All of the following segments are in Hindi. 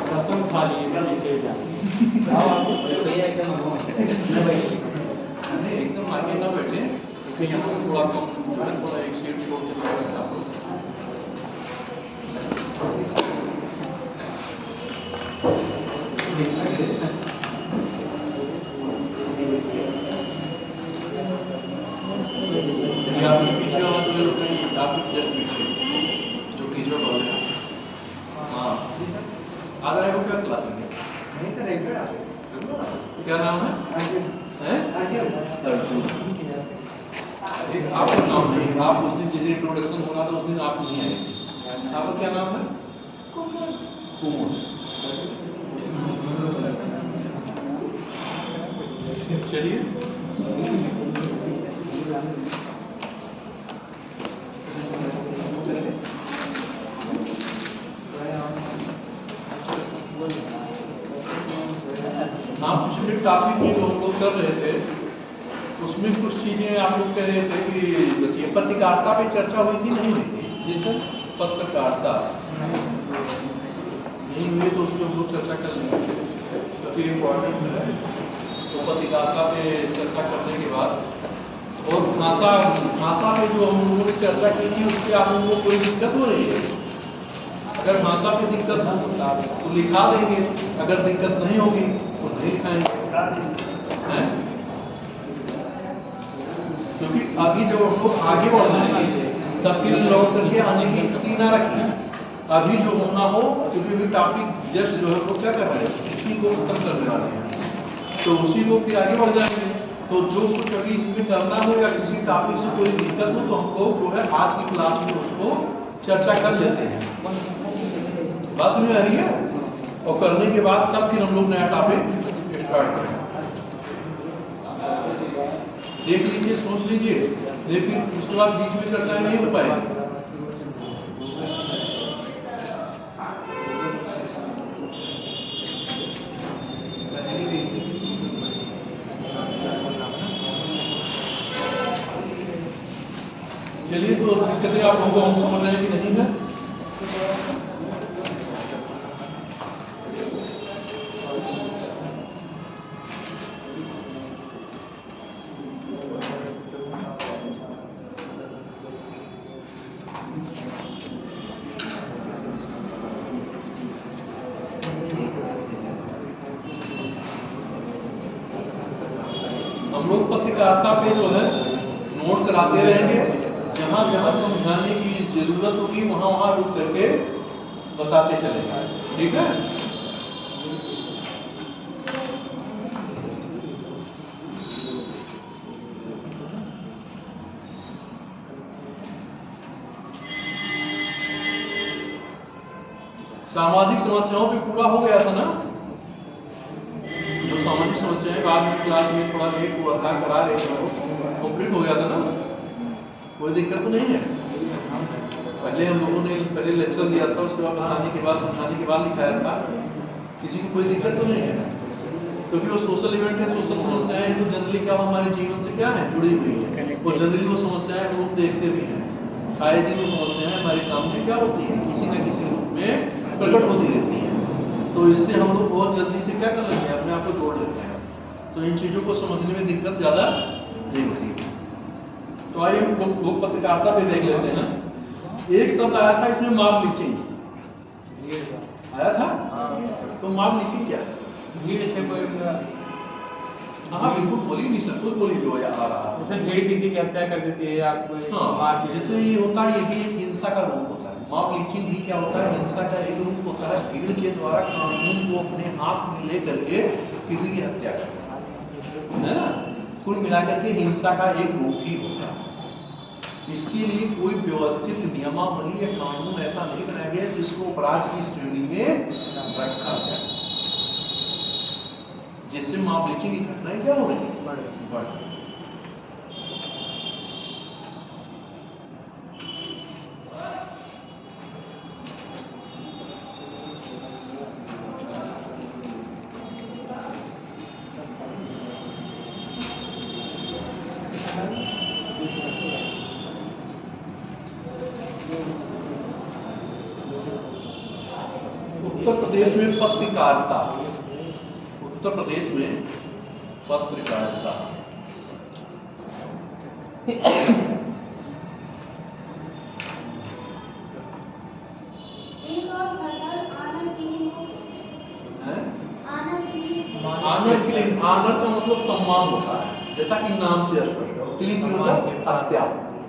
कसम खा लिए थे नीचे एकदम आगे ना बैठे, क्योंकि यहाँ से थोड़ा कम जो है, थोड़ा एक सीट छोड़ के बैठा आप लोग। आपके पीछे वाला जो लोग हैं, आपके जस्ट पीछे जो टीचर वाले हैं, हाँ आ रहा है वो क्या क्लास में? नहीं सर रेगुलर आते क्या नाम है? अर्जुन अर्जुन। आपका नाम नहीं, आप उस दिन जिस दिन इंट्रोडक्शन होना था उस दिन आप नहीं आए थे। आपका क्या नाम है? कुमुद। कुमुद। चलिए हाँ, पिछले टॉपिक में जो हम लोग कर रहे थे उसमें कुछ चीजें आप लोग कह रहे थे कि पत्रकारिता पे चर्चा हुई थी, नहीं हुई थी? जी सर। पत्रकारिता नहीं हुई तो उसमें हम लोग चर्चा कर लेंगे क्योंकि इम्पोर्टेंट है। तो पत्रकारिता पे चर्चा करने के बाद और भाषा पे जो हम लोगों ने चर्चा की थी उससे आप लोगों को कोई दिक्कत हो रही है? अगर भाषा पे दिक्कत हो तो लिखा देंगे, अगर दिक्कत नहीं होगी तो नहीं लिखाएंगे, हैं? क्योंकि अभी जब हम लोग आगे बढ़ रहे हैं तब फिर लौट करके आने की स्थिति ना रखिए। अभी जो होना हो, क्योंकि अभी टॉपिक जस्ट जो है वो क्या कर रहे हैं, उसी को खत्म करने वाले हैं, तो उसी को फिर आगे बढ़ जाएंगे। तो जो कुछ अभी इसमें करना हो या किसी टॉपिक से कोई दिक्कत हो तो हम लोग जो है आज की क्लास में उसको चर्चा कर लेते हैं। बात समझ में आ रही है? और करने के बाद तब फिर हम लोग नया टॉपिक स्टार्ट करेंगे। देख लीजिए, सोच लीजिए, लेकिन उसके बाद बीच में चर्चाएं नहीं हो पाएगी। चलिए, तो दिक्कतें आप लोगों को हम समझ रहे हैं कि नहीं है? हम लोग पत्रकारिता पे जो है नोट कराते रहेंगे, जहां जहां समझाने की जरूरत होगी वहां वहां रुक करके बताते चलेंगे, ठीक है? सामाजिक समस्याओं पे पूरा हो गया था ना? जो सामाजिक समस्याएं बाद में क्लास में थोड़ा लेट हुआ था, करा रहे थे वो कंप्लीट हो गया था ना? कोई दिक्कत तो नहीं है? पहले हम लोगों ने पहले लेक्चर दिया था, उसके बाद बताने के बाद समझाने के बाद लिखाया था। किसी को कोई दिक्कत तो नहीं है? क्योंकि वो सोशल इवेंट है, सोशल समस्याएं हैं, तो जनरली क्या हमारे जीवन से क्या है, जुड़ी हुई है। और जनरली वो समस्याएं हम लोग देखते भी हैं, आए दिन वो समस्याएं हमारे सामने क्या होती है, किसी न किसी रूप में प्रकट होती रहती है। तो इससे हम लोग बहुत जल्दी से क्या कर लेते हैं, अपने आप को जोड़ लेते हैं। तो इन चीजों को समझने में दिक्कत ज्यादा नहीं होती। तो आइए हम लोग पत्रकारिता पे देख लेते हैं। एक शब्द आया था इसमें, मॉब लिंचिंग आया था। तो मॉब लिंचिंग क्या है? भीड़ से कोई हाँ बिल्कुल, बोलिए नहीं सर, खुद बोलिए जो आ रहा है। जैसे भीड़ किसी की हत्या कर देती है, आप कोई मार हाँ, जैसे ये होता है, ये भी एक हिंसा का रूप होता है। मॉब लिंचिंग भी क्या होता है, हिंसा का एक रूप होता है। भीड़ के द्वारा कानून को अपने हाथ में ले करके किसी की हत्या करना, है ना? कुल मिलाकर के हिंसा का एक रूप ही होता है। इसके लिए कोई व्यवस्थित नियमावली या कानून ऐसा नहीं बनाया गया जिसको अपराध की श्रेणी में रखा जाए। जिससे मॉब लिंचिंग की घटनाएं क्या हो रही है, बढ़ रही। उत्तर प्रदेश में पत्रकारिता, उत्तर प्रदेश में पत्रकारिता आनर किलिंग, आनर का मतलब सम्मान होता है, जैसा कि नाम से स्पष्ट है। किलिंग मतलब हत्या होती है।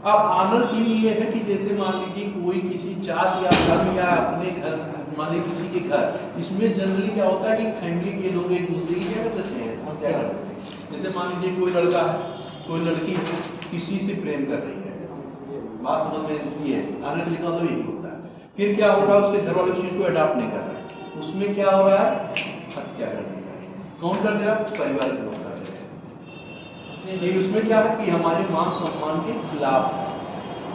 अब आनर किलिंग ये है कि जैसे मान लीजिए कोई किसी जात या धर्म या अपने घर, मान लीजिए किसी के घर, इसमें जनरली क्या होता है कि फैमिली के लोग एक दूसरे की क्या कर देते हैं, हत्या कर देते हैं। जैसे मान लीजिए कोई लड़का है, कोई लड़की है, किसी से प्रेम कर रही है, बात समझ में इसलिए है, आनर किलिंग का मतलब यही होता है। फिर क्या हो रहा है, उसके घर वाले उस चीज को अडॉप्ट नहीं कर रहे, उसमें क्या हो रहा है, हत्या कर दी। कौन कर दे रहा है, परिवार के लोग कर दे रहे हैं। कि उसमें क्या है कि हमारे मान सम्मान के खिलाफ है।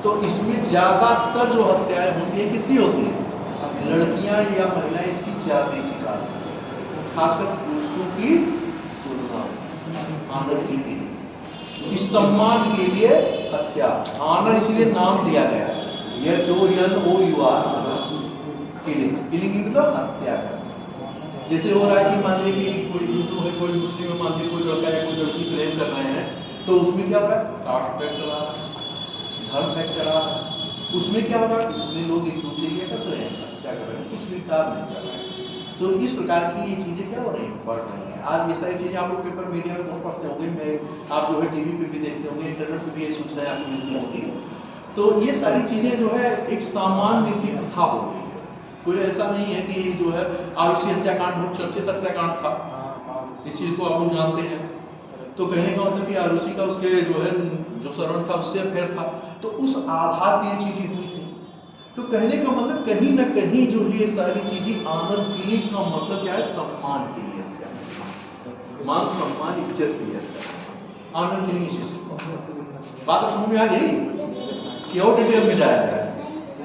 तो इसमें ज्यादातर जो हत्याएं होती है किसकी होती है, लड़कियां या महिलाएं इसकी ज्यादा शिकार होती है, खासकर पुरुषों की तुलना में। आनर के लिए, इस सम्मान के लिए हत्या, आनर इसलिए नाम दिया गया है, HONOUR, किलिंग, किलिंग मतलब हत्या करना। जैसे हो रहा है कि मान लीजिए कि कोई हिंदू है, कोई मुस्लिम है, मान लीजिए कोई लड़का है, कोई लड़की प्रेम कर रहे हैं, तो उसमें क्या हो रहा है, कास्ट पैक करा रहा है, धर्म पैक करा रहा है। उसमें क्या हो रहा है, उसमें लोग एक दूसरे क्या कर रहे हैं, क्या कर रहे हैं, उसको स्वीकार नहीं कर रहे हैं। तो इस प्रकार की ये चीजें क्या हो रही हैं, बढ़ रही हैं। आज ये सारी चीजें आप लोग पेपर मीडिया में बहुत पढ़ते होंगे, मैं आप जो है टीवी पे भी देखते होंगे, इंटरनेट पे भी ये सूचनाएं आपको मिलती होंगी। तो ये सारी चीजें जो है एक सामान्य सी प्रथा हो गई है। कोई ऐसा नहीं है कि जो है आरुषि हत्याकांड बहुत चर्चित हत्याकांड था, इस चीज को आप लोग जानते हैं। तो कहने का मतलब कि आरुषि का उसके जो है जो सरवण था उससे अफेयर था, तो उस आधार पर ये चीजें हुई थी। तो कहने का मतलब कहीं ना कहीं जो ये सारी चीजें आनर किलिंग का मतलब क्या है, सम्मान के लिए हत्या, मान सम्मान इज्जत के लिए हत्या, आनर किलिंग इसी से। बात अब समझ में आ गई कि और डिटेल में जाया जाए।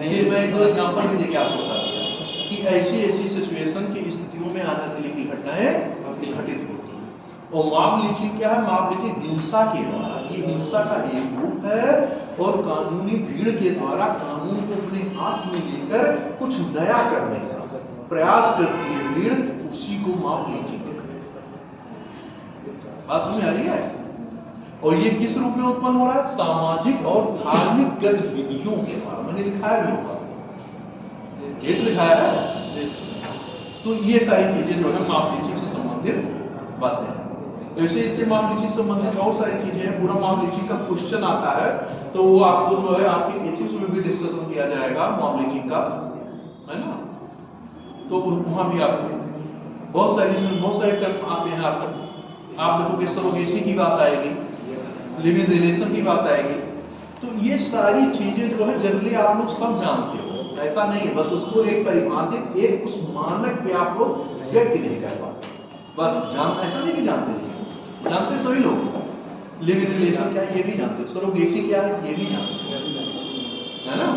इसलिए मैं एक दो एग्जाम्पल भी देके आपको बता दिया कि ऐसी सिचुएशन की स्थितियों में आनर किलिंग की घटनाएं घटित होती हैं। और मॉब लिंचिंग क्या है, मॉब लिंचिंग हिंसा के द्वारा, ये हिंसा का एक रूप है और कानूनी भीड़ के द्वारा कानून को अपने हाथ में लेकर कुछ नया करने का प्रयास करती है भीड़, उसी को मॉब लिंचिंग कहते हैं। बात समझ में आ रही है? और ये किस रूप में उत्पन्न हो रहा है, सामाजिक और धार्मिक गतिविधियों के द्वारा। मैंने लिखाया भी होगा, ये तो लिखाया है। तो ये सारी चीजें जो है मॉब लिंचिंग से संबंधित बातें हैं। वैसे इसके मॉब लिंचिंग से संबंधित बहुत सारी चीजें हैं। पूरा मॉब लिंचिंग का क्वेश्चन आता है तो वो आपको जो है आपकी एथिक्स में भी डिस्कशन किया जाएगा मॉब लिंचिंग का, है ना। तो वहां भी आपको बहुत सारे टर्म्स आते हैं। आप देखोगे सरोगेसी की बात आएगी, लिव इन रिलेशन की बात आएगी। तो ये सारी चीजें जो है जनरली आप लोग सब जानते हो, ऐसा नहीं है, बस उसको एक परिभाषित एक उस मानक पे आप लोग व्यक्त नहीं कर पाते, बस ऐसा नहीं कि जानते सभी लोग। लिव इन रिलेशन क्या है ये भी जानते हो, सरोगेसी क्या है ये भी जानते हो, है ना।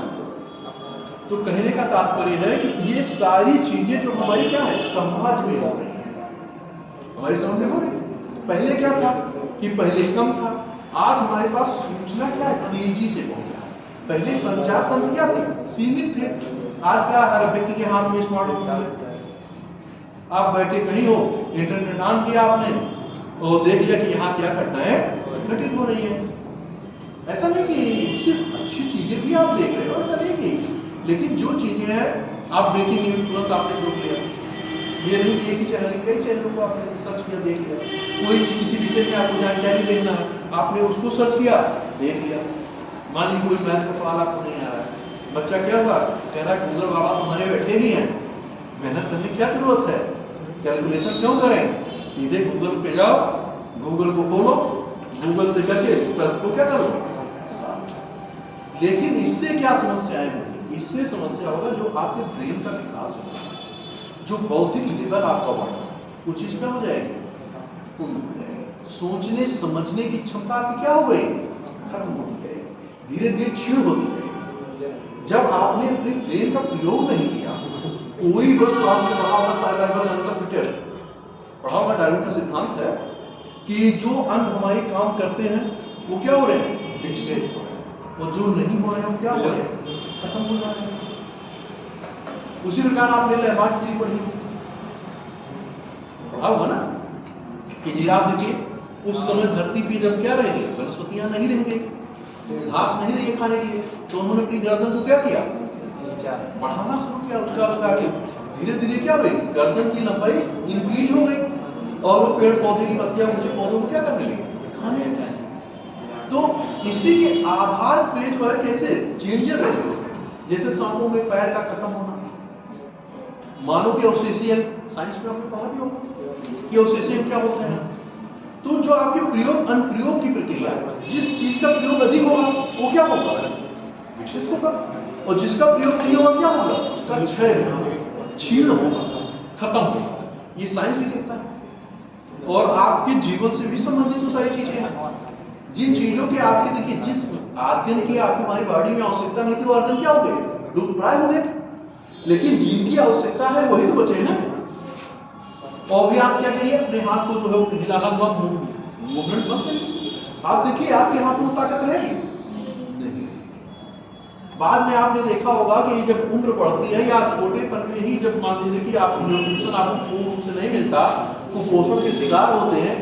तो कहने का तात्पर्य है कि ये सारी चीजें जो हमारी क्या है समाज में हो रही है, हमारी समझ में हो रही है। पहले क्या था कि पहले कम था, आज हमारे पास सूचना क्या है तेजी से पहुंच रहा है। पहले संचार तंत्र क्या थे, सीमित थे। आज क्या हर व्यक्ति के हाथ में स्मार्टफोन है, आप बैठे कहीं हो, इंटरनेट ऑन किया आपने और देख लिया कि यहाँ क्या घटनाएं घटित हो रही है। ऐसा नहीं कि उससे अच्छी चीजें भी आप देख रहे हो, ऐसा नहीं कि, लेकिन जो चीजें हैं आप ब्रेकिंग न्यूज तुरंत आपने देख लिया, ये नहीं कि एक ही चैनल, कई चैनलों को आपने सर्च किया देख लिया। कोई किसी विषय में आपको जानकारी देखना है, आपने उसको सर्च किया देख लिया। मान लीजिए कोई मैथ का सवाल आपको नहीं आ रहा है, बच्चा क्या हुआ कह रहा है गूगल बाबा तुम्हारे बैठे ही हैं, मेहनत करने की क्या जरूरत है, कैलकुलेशन क्यों करें, सीधे गूगल पे जाओ, गूगल को खोलो, गूगल से करके प्रश्न को क्या करो। लेकिन इससे क्या समस्याएं होंगी, इससे समस्या होगा जो आपके ब्रेन का विकास होगा, जो बौद्धिक लेवल आपका बढ़ा, वो चीज क्या हो जाएगी पूर्ण हो जाएगी। सोचने समझने की क्षमता आपकी क्या हो गई? खत्म होती है, धीरे धीरे क्षीण होती है। जब आपने अपने ब्रेन का प्रयोग नहीं किया, कोई वस्तु आपने पढ़ा होगा सर्वाइवल अंतर टेस्ट, पढ़ा होगा, डार्विन का सिद्धांत है कि जो अंग हमारे काम करते हैं वो क्या हो रहे हैं? विकसित हो रहे हैं, और जो नहीं हो रहे हैं वो क्या हो रहे हैं? खत्म हो जा रहे हैं। उसी प्रकार आपने लैमार्क थ्योरी पढ़ी, पढ़ा होगा ना कि जी आप देखिए उस समय धरती पे जब क्या रहेंगे? वनस्पतियां नहीं रहेंगे, घास नहीं रहेगी खाने के लिए, तो उन्होंने अपनी गर्दन को क्या किया? बढ़ाना शुरू किया। उसका धीरे धीरे क्या हुई? गर्दन की लंबाई इंक्रीज हो गई, और वो पेड़ पौधे की पत्तियां ऊंचे पौधों को क्या करने लगी? खाने लगे। तो इसी के आधार पे जो है कैसे चेंजेस ऐसे होते हैं, जैसे सांपों में पैर का खत्म होना, मानो कि ऑसेसियन, साइंस में आपने पढ़ा भी होगा कि ऑसेसियन क्या होता है। तो जो आपके प्रयोग अनुप्रयोग की प्रक्रिया, जिस चीज का प्रयोग अधिक होगा वो क्या होगा? विकसित होगा, और जिसका प्रयोग नहीं होगा क्या होगा? उसका क्षय होगा, क्षीण होगा, खत्म होगा। ये साइंस भी कहता है। और आपके जीवन से भी संबंधित वो सारी चीजें हैं। जिन चीजों के आपके देखिए जिस आर्गन की आपकी हमारी बॉडी में आवश्यकता नहीं थी, वो आर्गन क्या हो गए? लुप्त प्राय हो गए। लेकिन जिनकी आवश्यकता है वही तो बचे हैं। और भी आप क्या करिए, अपने हाथ को जो है वो हिलाना हुआ मूवमेंट मत करिए। आप देखिए आपके हाथ में ताकत रहेगी नहीं। बाद में आपने देखा होगा कि जब उम्र बढ़ती है या छोटे पर में ही जब मान लीजिए कि आप न्यूट्रिशन आपको पूर्ण रूप से नहीं मिलता, कुपोषण के शिकार होते हैं,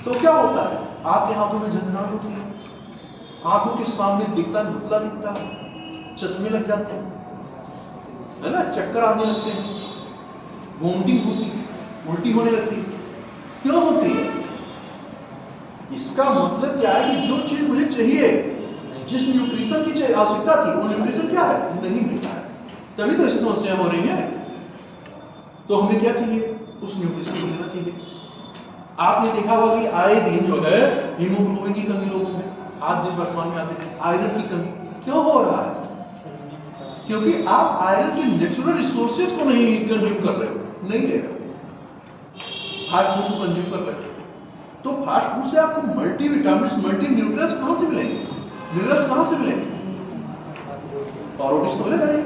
तो क्या होता है? आपके हाथों में झंझनाहट होती है, आंखों के सामने दिखता धुंधला दिखता है, चश्मे लग जाते हैं, है ना, चक्कर आने लगते हैं, वोमिटिंग होती है, उल्टी होने लगती है। क्यों होती है? इसका मतलब क्या है कि जो चीज मुझे चाहिए, जिस न्यूट्रिशन की आवश्यकता थी, वो न्यूट्रिशन क्या है? नहीं मिलता है, तभी तो ऐसी समस्या हो रही है। तो हमें क्या चाहिए? उस न्यूट्रिशन को देना चाहिए। आपने देखा होगा कि आए दिन जो है हीमोग्लोबिन की कमी लोगों में, आज दिन वर्तमान में आते हैं आयरन की कमी। क्यों हो रहा है? क्योंकि आप आयरन के नेचुरल रिसोर्सेज को नहीं कंज्यूम कर रहे हो, नहीं ले रहे हो, फास्ट फूड को कंज्यूम कर रहे हो। तो फास्ट फूड से आपको मल्टी विटामिन, मल्टी न्यूट्रिएंट्स कहां से मिलेंगे? मिनरल्स कहां से मिलेंगे? और रोटी से तो मिलेगा नहीं,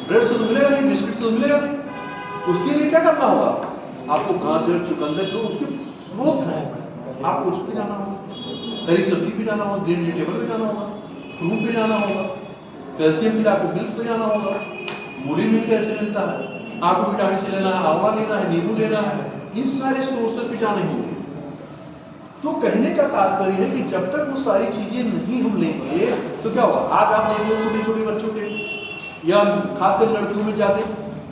ब्रेड से तो मिलेगा नहीं, बिस्किट से तो मिलेगा नहीं। उसके लिए क्या करना होगा? आपको गाजर, चुकंदर जो उसके स्रोत है, आपको उस पे जाना होगा, हरी सब्जी पे जाना होगा, ग्रीन वेजिटेबल पे जाना होगा, फ्रूट पे जाना होगा, कैल्शियम के लिए आपको मिल्क पे जाना होगा। मूली में कैल्शियम मिलता है, आपको विटामिन सी लेना है, आंवला लेना है, नींबू लेना है, इन सारे सोर्सेज पे जाने होंगे। तो कहने का तात्पर्य है कि जब तक वो सारी चीजें नहीं हम लेंगे तो क्या होगा? आज आप देख लो छोटे छोटे बच्चों के, या खासकर लड़कियों में ज्यादा,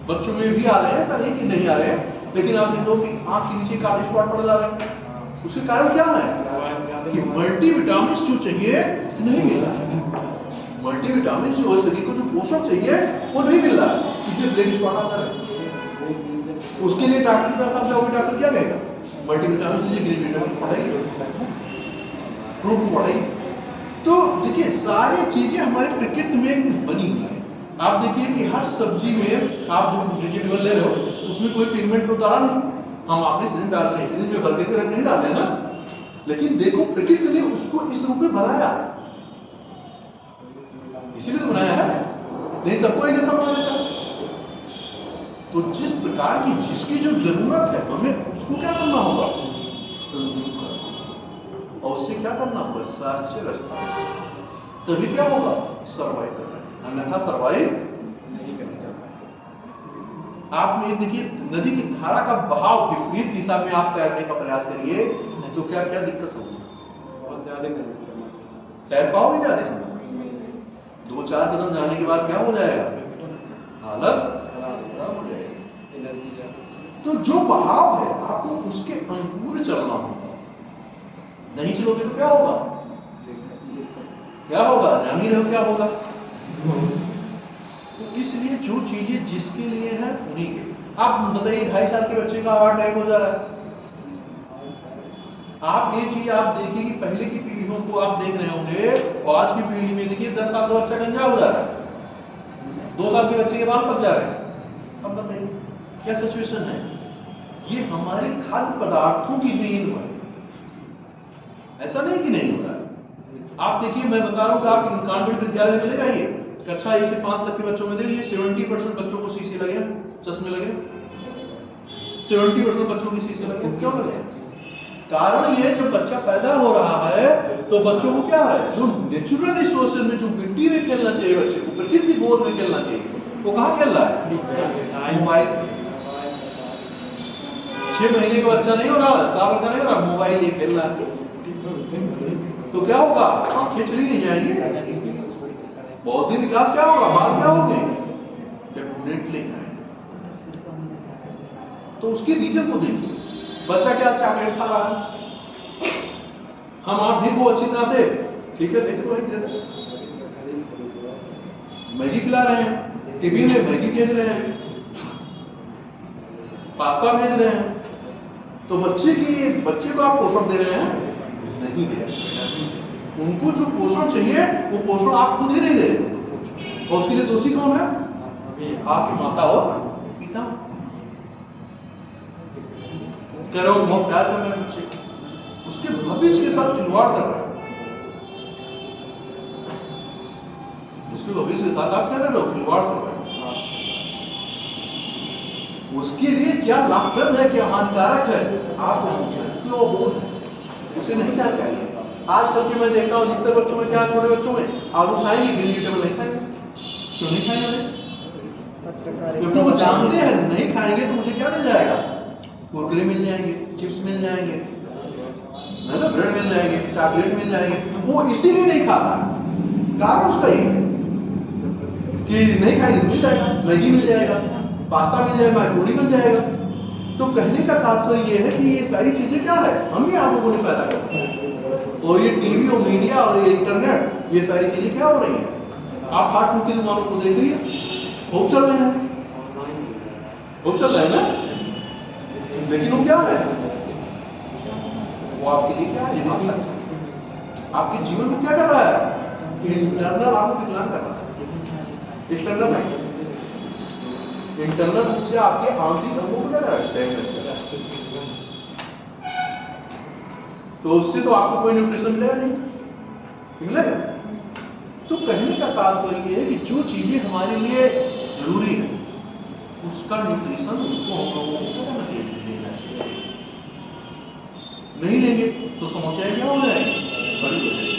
बच्चों में भी आ रहे हैं, ऐसा नहीं कि नहीं आ रहे हैं, लेकिन आप देख लो कि आंख के नीचे काले स्पॉट पड़ जा रहे हैं। उसके कारण क्या है कि मल्टीविटामिन जो चाहिए नहीं मिल रहा है। मल्टीविटामिन जो है शरीर को जो पोषण चाहिए वो नहीं मिल रहा है, इसलिए ब्लैक स्पॉट आता है। उसके लिए डॉक्टर के पास आप जाओगे, डॉक्टर क्या कहेगा? मल्टीविटामिन लीजिए, ग्रीन विटामिन पढ़ाइए, फ्रूट पढ़ाइए। तो देखिए सारी चीजें हमारे प्रकृति में बनी हुई है। आप देखिए कि हर सब्जी में आप जो वेजिटेबल ले रहे हो उसमें कोई पिगमेंट तो डाला नहीं, हम आपने सिरिंज डालते हैं, सिरिंज में भर के रंग नहीं डालते हैं ना, लेकिन देखो प्रकृति ने उसको इस रूप में बनाया है, इसीलिए तो बनाया है, नहीं सबको एक जैसा बना देता। तो जिस प्रकार की जिसकी जो जरूरत है हमें उसको क्या करना होगा? और उससे क्या करना होगा? स्वास्थ्य रास्ता, तभी क्या होगा? सर्वाइव करना है, अन्यथा सर्वाइव नहीं करना। आपने देखिए नदी की धारा का बहाव विपरीत दिशा में आप तैरने का प्रयास करिए तो क्या क्या दिक्कत होगी? बहुत ज्यादा तैर पाओगे ज्यादा समय? 2-4 कदम जाने के बाद क्या हो जाएगा? हालत खराब हो जाएगी। तो जो बहाव है आपको उसके अनुकूल चलना होगा, नहीं चलोगे तो क्या होगा? क्या होगा? जान ही रहे हो क्या होगा। तो इसलिए जो चीजें जिसके लिए है उन्हीं के। आप बताइए 2.5 साल के बच्चे का हार्ट अटैक हो जा रहा है, आप ये चीज आप देखिए कि पहले की पीढ़ियों को आप देख रहे होंगे और आज की पीढ़ी में देखिए 10 साल का बच्चा गंजा हो जा रहा है, 2 साल के बच्चे के बाल पक जा रहे हैं। अब बताइए क्या सिचुएशन है? ये हमारे खाद्य पदार्थों की देन है। ऐसा नहीं कि नहीं हो रहा है। आप देखिए, मैं बता रहा हूँ कि आप कॉन्वेंट विद्यालय में ले जाइए, कक्षा 1 से 5 तक के बच्चों में देखिए 70% बच्चों को शीशे लगे, चश्मे लगे, 70% बच्चों की शीशे लगे। क्यों लगे? कारण ये, जब बच्चा पैदा हो रहा है तो बच्चों को क्या है, जो नेचुरल रिसोर्सेज में, जो मिट्टी में खेलना चाहिए बच्चे को, प्रकृति गोद में खेलना चाहिए, वो कहाँ खेल रहा है? मोबाइल। 6 महीने का बच्चा नहीं हो रहा, साल का नहीं हो रहा, मोबाइल ये खेल रहा है, तो क्या होगा? आंखें चली नहीं जाएंगी, बौद्धिक विकास क्या होगा, बाल क्या होंगे? डेफिनेटली। तो उसके रीजन को देखिए, बच्चा क्या चॉकलेट खा रहा है, हम आप भी को अच्छी तरह से, ठीक है, नहीं तो दे, मैगी खिला रहे हैं, टिफिन में मैगी भेज रहे हैं, पास्ता भेज रहे हैं, तो बच्चे को आप पोषण दे रहे हैं? नहीं दे रहे। उनको जो पोषण चाहिए वो पोषण आप खुद ही नहीं दे रहे, और उसके लिए दोषी कौन है? आपकी माता और पिता। कह रहे हो बहुत प्यार कर रहे हैं बच्चे, उसके भविष्य के साथ खिलवाड़ कर रहे हैं, उसके भविष्य के साथ आप क्या कर रहे हो? खिलवाड़ कर रहे हैं। उसके लिए क्या लाभप्रद है, क्या हानिकारक है, आपको सोचना है, क्यों वो बोध है, उसे नहीं क्या चाहिए। आजकल के मैं देखता हूँ जितने बच्चों में, क्या छोटे बच्चों में, आलू खाएंगे, ग्रीन वेजिटेबल नहीं खाएंगे। क्यों नहीं खाएंगे? क्योंकि वो जानते हैं नहीं खाएंगे तो मुझे क्या मिल जाएगा? कुरकुरे मिल जाएंगे, चिप्स मिल जाएंगे, ब्रेड मिल जाएंगे, चॉकलेट मिल जाएंगे। वो इसीलिए नहीं खाता, कारण उसका ये कि नहीं खाएंगे तो मिल जाएगा, मैगी मिल जाएगा, पास्ता मिल जाएगा, मैक्रोनी मिल जाएगा। तो कहने का तात्पर्य ये है कि ये सारी चीजें क्या है, हम ही आप लोगों ने पैदा करते हैं। और ये टीवी और मीडिया और ये इंटरनेट, ये सारी चीजें क्या हो रही हैं? आप फास्ट फूड की दुकानों को देख लीजिए, खूब चल रहे हैं, खूब चल रहे हैं ना, लेकिन वो क्या है, वो आपके लिए क्या है, आपके जीवन में क्या कर रहा है? इंटरनल आपको विकलांग कर रहा है, एक्सटर्नल नहीं। इंटरनल रूप से आपके आंतरिक अंगों को क्या कर रहा है? डैमेज कर रहा है। तो उससे तो आपको कोई न्यूट्रिशन मिलेगा नहीं, मिलेगा। तो कहने का तात्पर्य है कि जो चीजें हमारे लिए जरूरी है उसका न्यूट्रिशन उसको हम लोगों को क्या करना चाहिए? लेना चाहिए। नहीं लेंगे तो समस्याएं क्या हो जाएगी? बड़ी हो जाएगी।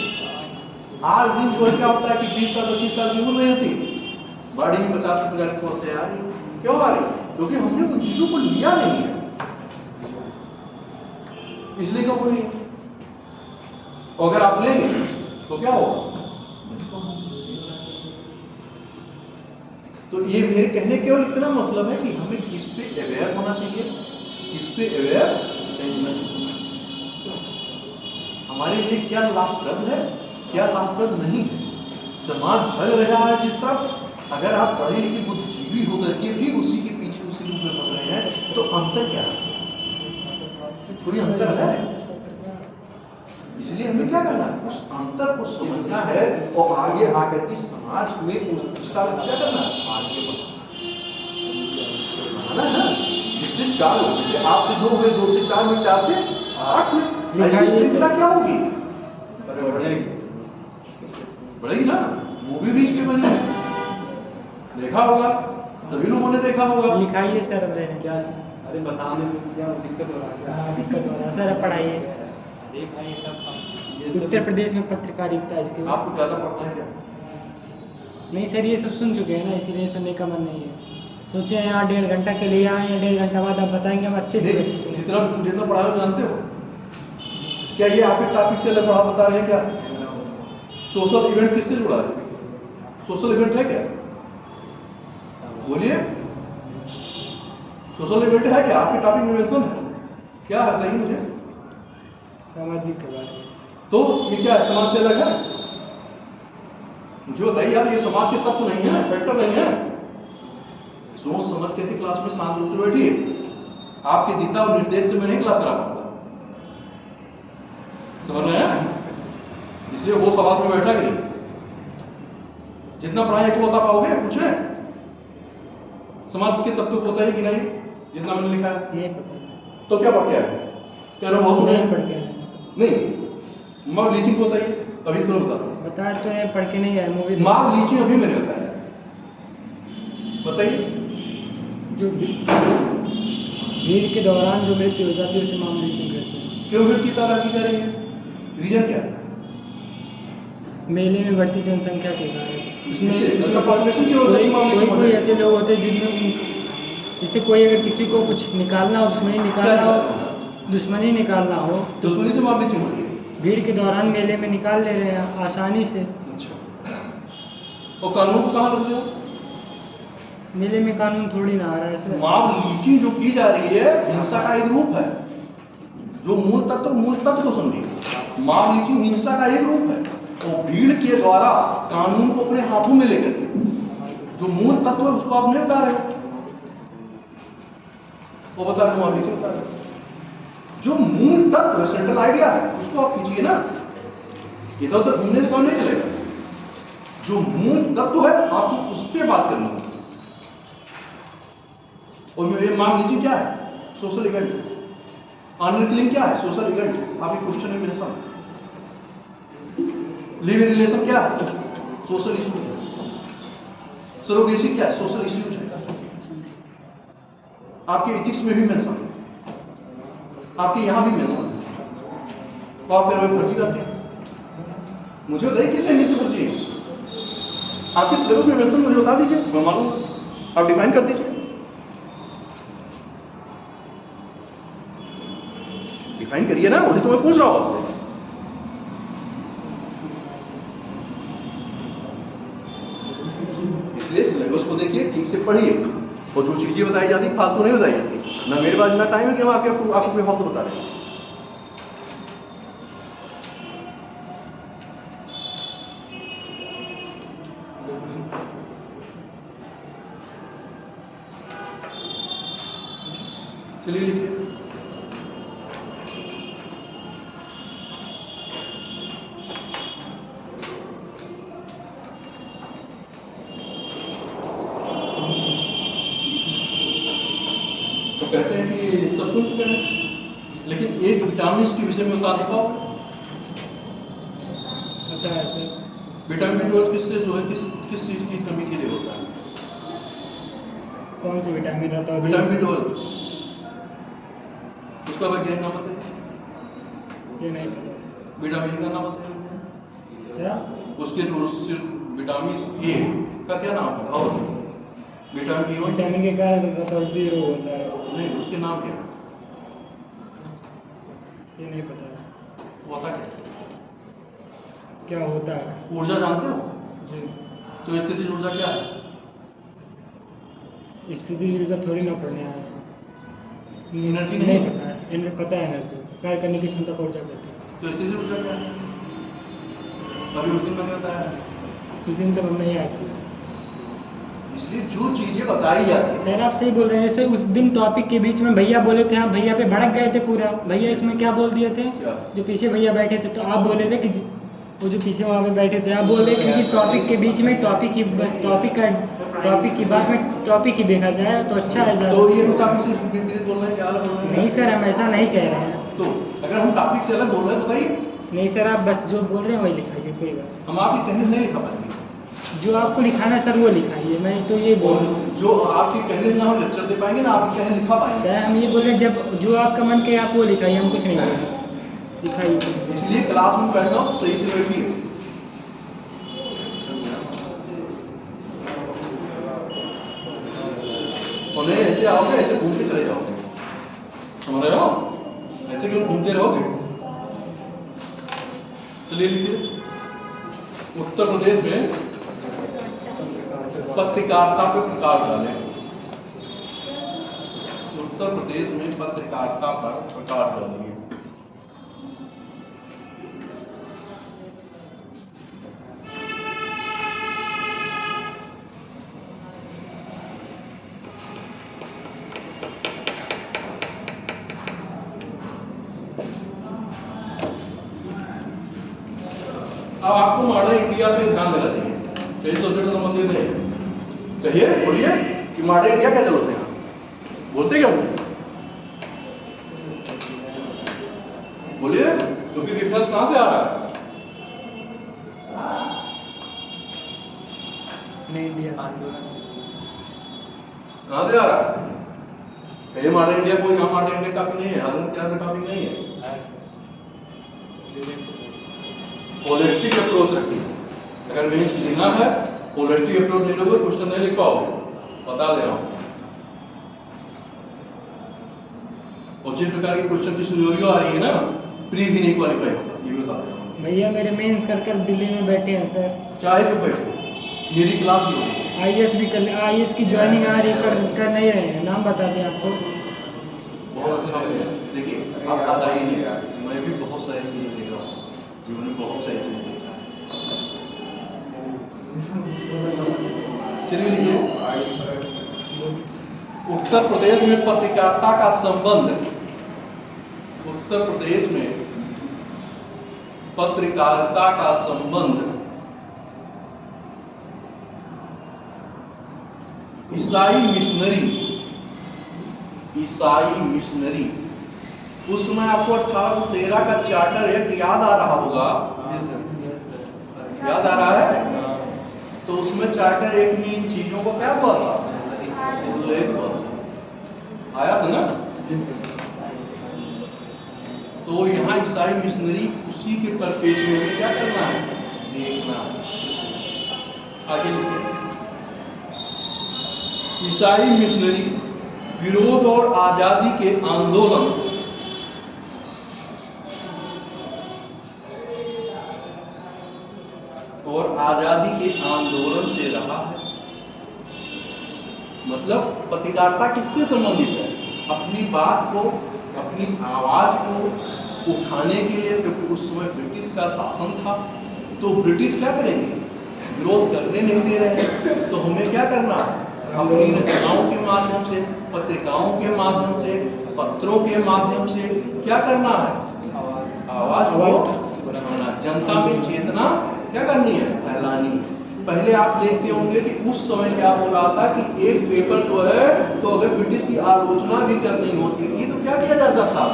आज दिन जो है क्या होता है कि 20 साल 25 साल की उम्र नहीं होती, बॉडी में 50 से 50 की समस्या आ रही। क्यों आ रही? क्योंकि हमने उन चीजों को लिया नहीं है, इसलिए क्यों हो रही है। अगर आप लेंगे तो क्या होगा? तो ये मेरे कहने केवल इतना मतलब है कि हमें किस पे अवेयर होना चाहिए, किस पे अवेयर नहीं होना चाहिए, हमारे लिए क्या लाभप्रद है, क्या लाभप्रद नहीं है। समाज भग रहा है जिस तरफ, अगर आप पढ़े लिखे बुद्धिजीवी होकर के भी उसी के पीछे उसी रूप में पढ़ रहे हैं, तो अंतर क्या है? कोई अंतर है? इसलिए हमें क्या करना है? उस अंतर को समझना है और आगे आकर के समाज में उस दिशा में क्या करना है? आगे बढ़ना है ना, जिससे 4 हो, जैसे आप से 2 हुए, 2 से 4 हुए, 4 से 8 हुए, ऐसी श्रृंखला क्या होगी? बढ़ेगी ना। मूवी भी इसके बनी है, देखा होगा, सभी लोगों ने देखा होगा। लिखाइए सर, अब रहने क्या? अरे बताने में क्या दिक्कत हो रहा है? दिक्कत हो रहा है सर, अब पढ़ाइए। उत्तर प्रदेश में पत्रकारिता, इसके आपको ज्यादा पढ़ना है क्या? नहीं सर, ये सब सुन चुके हैं ना, इसीलिए सुनने का मन नहीं है। सोचे यहाँ 1.5 घंटा के लिए आए हैं, 1.5 घंटा बाद आप बताएंगे, हम अच्छे से जितना पढ़ा हो जानते हो क्या? ये आपके टॉपिक से अलग पढ़ा बता रहे हैं क्या? सोशल इवेंट किससे जुड़ा है? सोशल इवेंट है क्या? बोलिए, सोशल इवेंट है क्या? आपके टॉपिक में मेंशन है क्या? है बताइए मुझे। सामाजिक के बारे में। तो ये क्या है? समाज से अलग है? मुझे बताइए यार, ये समाज के तत्व नहीं है, फैक्टर नहीं है। सोच समझ के थी क्लास में शांत रूप से बैठिए, आपकी दिशा और निर्देश से मैं नहीं क्लास करा पाऊंगा, समझ रहे हैं? इसलिए वो समाज में बैठा करिए, जितना पढ़ाई को बता पाओगे पूछे, समाज के तत्व को बताइए कि नहीं, जितना मैंने लिखा है। नहीं पता। तो क्या पढ़ के आए? क्या बहुत सुने? पढ़ के नहीं, मॉब लीचिंग को बताइए, अभी तुरंत बता दो। बताया तो है, पढ़ के नहीं है मूवी। मॉब लीचिंग अभी मैंने बताया, बताइए। जो भीड़ के दौरान जो मृत्यु हो जाती है उसे मॉब लिंचिंग कहते हैं। क्यों भीड़ की तरह की जा रही है, रीजन क्या है? मेले में बढ़ती जनसंख्या के कारण। अच्छा, पॉपुलेशन की वजह से mob lynching हो कोई रही है। ऐसे लोग होते हैं जिनमें जैसे कोई अगर किसी को कुछ निकालना हो, दुश्मनी निकालना हो, दुश्मनी निकालना हो तो दुश्मनी से मॉब लीचिंग हो रही है। भीड़ के दौरान मेले में निकाल ले रहे हैं आसानी से। अच्छा, और कानून को कहाँ रख दिया? मेले में कानून थोड़ी ना आ रहा है सर। मॉब लीचिंग जो की जा रही है हिंसा का एक रूप है। जो मूल तत्व को समझिए, मॉब लीचिंग हिंसा का एक रूप है, और भीड़ के द्वारा कानून को अपने हाथों में लेकर के जो मूल तत्व है उसको आप नहीं बता रहे हो, वो बता रहे मॉब लीचिंग बता रहे हो। जो मूल तत्व है, सेंट्रल आइडिया है, उसको आप खींचिए ना, इधर उधर घूमने से काम नहीं चलेगा। जो मूल तत्व है आपको उस पर बात करनी है। और ये मॉब लीचिंग क्या है? Social event. ऑनर किलिंग क्या है? Social event. आपकी क्वेश्चन है मेरे सामने। लिव इन रिलेशन क्या है? सोशल इश्यूज है। सरोगेसी क्या है? सोशल इश्यूज है। आपके एथिक्स में भी मेंशन है, आपके यहां भी मेंशन है। तो आप कह रहे हो फर्जी करते हैं, मुझे बताइए किस एंगल से फर्जी है? आपके सिलेबस में मेंशन मुझे बता दीजिए, मैं मालूम, आप डिफाइन कर दीजिए। डिफाइन करिए ना, वही तो मैं पूछ रहा हूं आपसे। इसलिए सिलेबस को देखिए, ठीक से पढ़िए, और जो चीजें बताई जाती फालतू नहीं बताई जाती। ना मेरे पास इतना टाइम है कि हम आपको कोई फालतू बता रहे हैं। चलिए लिखिए। तो कहते हैं कि सब सुन चुके हैं, लेकिन एक विटामिन के विषय में बता नहीं पाओ। पता है सर। विटामिन B12 किससे जो है किस चीज की कमी के लिए होता है? कौन सा विटामिन रहता है? विटामिन B12, उसका वैज्ञानिक नाम बताइए। ये नहीं पता। विटामिन का नाम बताइए। क्या? उसके जो विटामिन ए का क्या नाम है? और विटामिन B1 विटामिन के कारण रतौंधी रोग होता है। नहीं, उसके नाम क्या है? ये नहीं पता है। होता क्या होता है? ऊर्जा जानते हो? जी। तो स्थिति ऊर्जा क्या है? स्थिति ऊर्जा थोड़ी ना पढ़ने आया है। एनर्जी नहीं पता है। पता है एनर्जी कार्य करने की क्षमता को ऊर्जा कहते हैं। तो स्थिति ऊर्जा क्या है? अभी उस दिन मैंने बताया। उस दिन तक हम नहीं आए थे। इसलिए जो चीजें बताई जाती है, सर आप सही बोल रहे हैं। जैसे उस दिन टॉपिक के बीच में भैया बोले थे, हम भैया पे भड़क गए थे पूरा। भैया इसमें क्या बोल दिए थे? क्या? जो पीछे भैया बैठे थे, तो आप बोले थे कि वो जो पीछे वहाँ पे बैठे थे, आप बोल रहे थे कि टॉपिक के बीच में टॉपिक की बात में टॉपिक ही देखा जाए तो अच्छा है ज़्यादा। तो ये हम टॉपिक से विपरीत बोल रहे हैं, क्या अलग बोल रहे हैं? नहीं सर, हम ऐसा नहीं कह रहे हैं। तो अगर हम टॉपिक से अलग बोल रहे हैं बताइए। नहीं सर, आप बस जो बोल रहे हैं वही लिखाइए, कोई बात हम आपकी कहने नहीं लिखा पाएंगे। नहीं। जो आपको लिखाना है सर वो लिखाइए। मैं तो ये बोल रहा हूँ जो आपकी कहने से ना हम लेक्चर दे पाएंगे ना आपकी कहने लिखा पाएंगे। सर, हम ये बोल रहे हैं जब जो आपका मन करे आप वो लिखाइए, हम कुछ नहीं बोलेंगे। लिखाइए। इसलिए क्लास में बैठना हो सही से बैठिए। और नहीं ऐसे आओगे, ऐसे घूम के चले जाओगे, समझ रहे हो? ऐसे क्यों घूमते रहोगे? चलिए लिखिए। उत्तर प्रदेश में पत्रकारिता पर प्रकाश डालें। उत्तर प्रदेश में पत्रकारिता पर प्रकाश डालिए। अब आपको मॉडर्न इंडिया पे ध्यान देना चाहिए, कई सब्जेक्ट संबंधित है। कहिए, बोलिए कि मॉडर्न इंडिया क्या चलते हैं? बोलते क्या बोलिए? क्योंकि डिफरेंस कहां से आ रहा है? नहीं इंडिया कहां से आ रहा है? ये मॉडर्न इंडिया कोई यहाँ मॉडर्न इंडिया टॉपिक नहीं है, आधुनिक क्या टॉपिक नहीं है। होलिस्टिक अप्रोच रखिए। अगर मेंस लेना है होलिस्टिक अप्रोच ले लोगे, क्वेश्चन नहीं लिख पाओगे, बता दे रहा हूं। और जिस प्रकार के क्वेश्चन की सिनेरियो आ रही है ना, प्री भी नहीं क्वालिफाई होता, ये बता दे रहा हूं। भैया मेरे मेंस कर दिल्ली में बैठे हैं सर। चाहे जो बैठो, मेरी क्लास भी होगी। आईएएस भी कर, आईएएस की ज्वाइनिंग आ रही, कर नहीं रहे हैं। नाम बता दें आपको। बहुत अच्छा है। देखिए आप बताइए, मैं भी बहुत सारी चीजें देख रहा हूँ जीवन में, बहुत सारी चीजें देख रहा हूँ। चलिए लिखिए, उत्तर प्रदेश में पत्रकारिता का संबंध, उत्तर प्रदेश में पत्रकारिता का संबंध ईसाई मिशनरी, उस समय आपको 1813 का चार्टर एक्ट याद आ रहा होगा, याद आ रहा है? तो उसमें चार्टर एक्ट में इन चीजों को क्या हुआ था? उल्लेख हुआ था, आया था ना? तो यहाँ ईसाई मिशनरी उसी के परपेच में हमें क्या करना है? देखना है। आगे लिखिए, ईसाई मिशनरी विरोध और आजादी के आंदोलन, और आजादी के आंदोलन से रहा है। मतलब पत्रकारिता किससे संबंधित है? अपनी बात को, अपनी आवाज को उठाने के लिए, क्योंकि उस समय ब्रिटिश का शासन था, तो ब्रिटिश क्या करेंगे? विरोध करने नहीं दे रहे, तो हमें क्या करना है? अपनी रचनाओं के माध्यम से, पत्रिकाओं के माध्यम से, पत्रों के माध्यम से क्या करना है? आवाज को उठाना, जनता में चेतना क्या करनी है? फैलानी है। पहले आप देखते होंगे कि उस समय क्या हो रहा था कि एक पेपर जो है, तो अगर ब्रिटिश की आलोचना भी करनी होती थी तो क्या किया जाता था?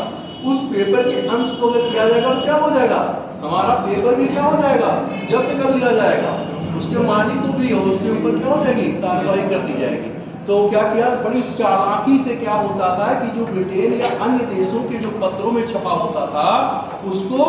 उस पेपर के अंश को अगर किया जाएगा तो क्या हो जाएगा? हमारा पेपर भी क्या हो जाएगा? जब्त कर लिया जाएगा, उसके मालिक को भी उसके ऊपर क्या हो जाएगी? कार्रवाई कर दी जाएगी। तो क्या किया? बड़ी चालाकी से क्या होता था कि जो ब्रिटेन या अन्य देशों के जो पत्रों में छपा होता था उसको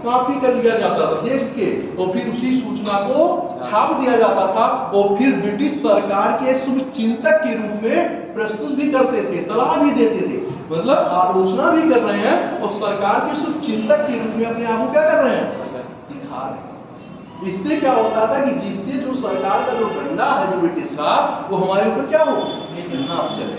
कॉपी कर लिया जाता था देख के, और फिर उसी सूचना को छाप दिया जाता था, और फिर ब्रिटिश सरकार के शुभचिंतक के रूप में प्रस्तुत भी करते थे, सलाह भी देते थे। मतलब आलोचना भी कर रहे हैं और सरकार के शुभचिंतक के रूप में अपने आप को क्या कर रहे हैं? दिखा रहे हैं। इससे क्या होता था कि जिससे जो सरकार का जो डंडा है जो ब्रिटिश का, वो हमारे ऊपर क्या हो? नाप चले।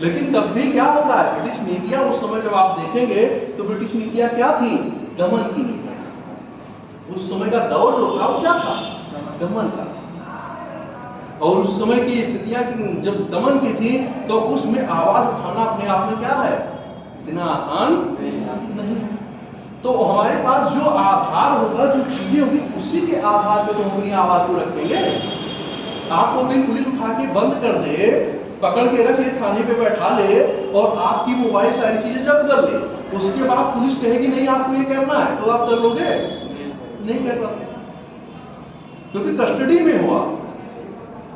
लेकिन तब भी क्या होता है? ब्रिटिश नीतियां उस समय जब आप देखेंगे तो ब्रिटिश नीतियां क्या थी? दमन की नीतियां। उस समय का दौर जो था वो क्या था? दमन का था। और उस समय की स्थितियां जब दमन की थी तो उसमें आवाज उठाना अपने आप में क्या है? इतना आसान नहीं। तो हमारे पास जो आधार होगा, जो चीजें होगी, उसी के आधार पे तो हम अपनी आवाज को रखेंगे। आपको भी पुलिस उठा के बंद कर दे, पकड़ के रख ले, थाने पे बैठा ले और आपकी मोबाइल सारी चीजें जब्त कर ले, उसके बाद पुलिस कहेगी नहीं आपको ये करना है, तो आप कर लोगे? नहीं कर पाते, क्योंकि कस्टडी में हुआ।